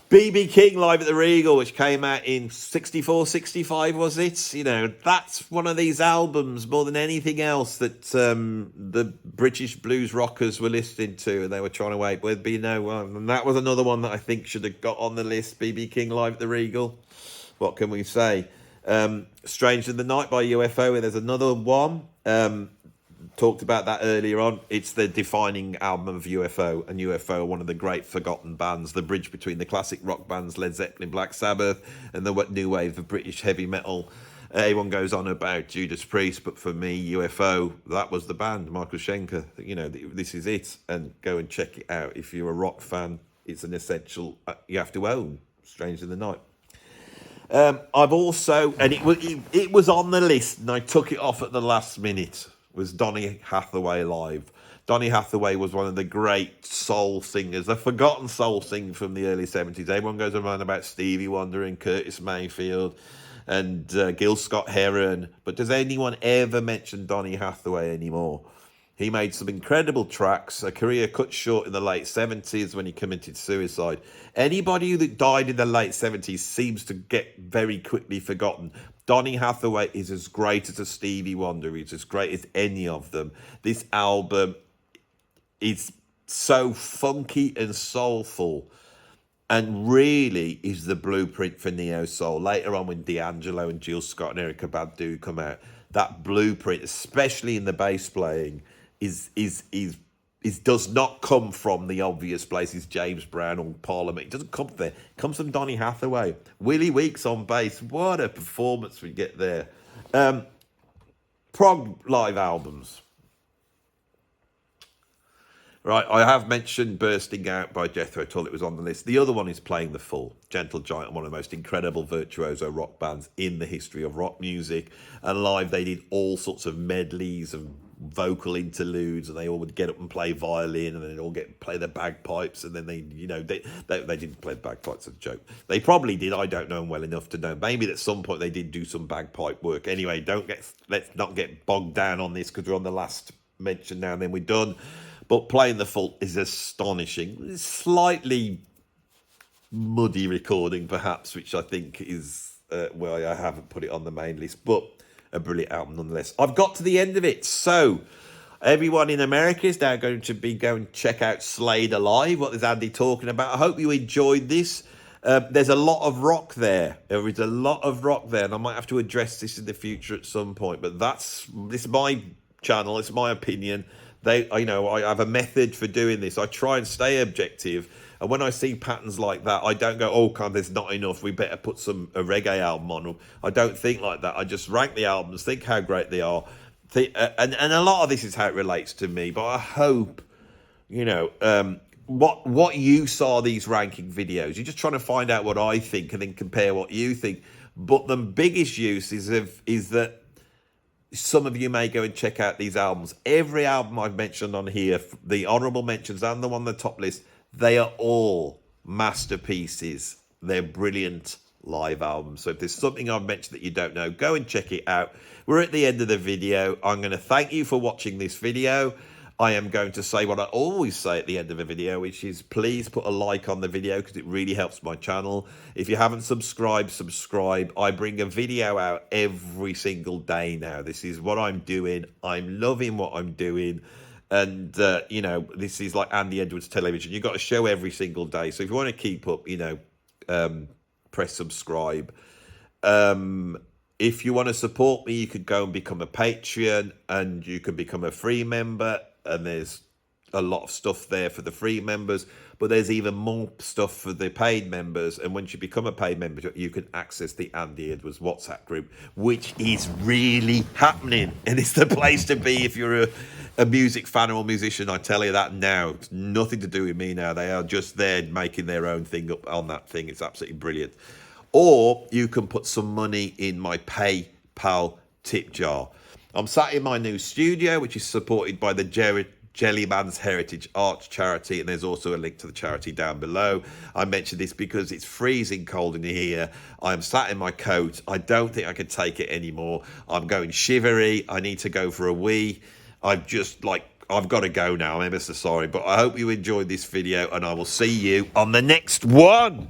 BB King live at the Regal, which came out in 64, 65, was it? You know, that's one of these albums more than anything else that the British blues rockers were listening to, and they were trying to wait. But and that was another one that I think should have got on the list. BB King live at the Regal. What can we say? Strange in the Night by UFO. There's another one. Talked about that earlier on. It's the defining album of UFO, and UFO are one of the great forgotten bands, the bridge between the classic rock bands Led Zeppelin, Black Sabbath, and the new wave of British heavy metal. Everyone goes on about Judas Priest, but for me, UFO, that was the band, Michael Schenker. You know, this is it, and go and check it out. If you're a rock fan, it's an essential, you have to own Strange in the Night. I've also, and it was on the list, and I took it off at the last minute, was Donny Hathaway live. Donny Hathaway was one of the great soul singers, the forgotten soul singer from the early 70s. Everyone goes around about Stevie Wonder and Curtis Mayfield and Gil Scott-Heron, but does anyone ever mention Donny Hathaway anymore? He made some incredible tracks, a career cut short in the late 70s when he committed suicide. Anybody that died in the late 70s seems to get very quickly forgotten. Donny Hathaway is as great as a Stevie Wonder. He's as great as any of them. This album is so funky and soulful, and really is the blueprint for neo-soul. Later on, when D'Angelo and Jill Scott and Erykah Badu come out, that blueprint, especially in the bass playing, does not come from the obvious places, James Brown or Parliament. It doesn't come from there. It comes from Donny Hathaway. Willie Weeks on bass. What a performance we get there. Prog live albums. Right, I have mentioned Bursting Out by Jethro Tull. It was on the list. The other one is Playing the Fool. Gentle Giant, one of the most incredible virtuoso rock bands in the history of rock music. And live, they did all sorts of medleys and vocal interludes, and they all would get up and play violin, and then they'd all play the bagpipes, and then they didn't play the bagpipes as a joke. They probably did. I don't know them well enough to know. Maybe at some point they did do some bagpipe work. Anyway, let's not get bogged down on this because we're on the last mention now, and then we're done. But Playing the Fool is astonishing. It's slightly muddy recording, perhaps, which I think is why I haven't put it on the main list, but a brilliant album nonetheless. I've got to the end of it. So everyone in America is now going to be going to check out Slade Alive. What is Andy talking about? I hope you enjoyed this. There's a lot of rock there. There is a lot of rock there, and I might have to address this in the future at some point. But this is my channel. It's my opinion. I have a method for doing this. I try and stay objective. And when I see patterns like that, I don't go, oh, God, there's not enough. We better put a reggae album on. I don't think like that. I just rank the albums, think how great they are. And a lot of this is how it relates to me. But I hope, what you saw these ranking videos. You're just trying to find out what I think and then compare what you think. But the biggest use is that some of you may go and check out these albums. Every album I've mentioned on here, the honourable mentions and the one on the top list, they are all masterpieces. They're brilliant live albums. So if there's something I've mentioned that you don't know, go and check it out. We're at the end of the video. I'm going to thank you for watching this video. I am going to say what I always say at the end of a video, which is please put a like on the video because it really helps my channel. If you haven't subscribed, subscribe. I bring a video out every single day now. This is what I'm doing. I'm loving what I'm doing. And, this is like Andy Edwards Television. You've got a show every single day. So if you want to keep up, press subscribe. If you want to support me, you could go and become a Patreon, and you can become a free member. And there's a lot of stuff there for the free members, but there's even more stuff for the paid members. And once you become a paid member, you can access the Andy Edwards WhatsApp group, which is really happening. And it's the place to be if you're a music fan or a musician. I tell you that now. It's nothing to do with me now. They are just there making their own thing up on that thing. It's absolutely brilliant. Or you can put some money in my PayPal tip jar. I'm sat in my new studio, which is supported by the Jellyman's Heritage Arts charity, and there's also a link to the charity down below. I mentioned this because it's freezing cold in here. I'm sat in my coat. I don't think I can take it anymore. I'm going shivery. I need to go for a wee. I've got to go now. I'm ever so sorry, but I hope you enjoyed this video, and I will see you on the next one.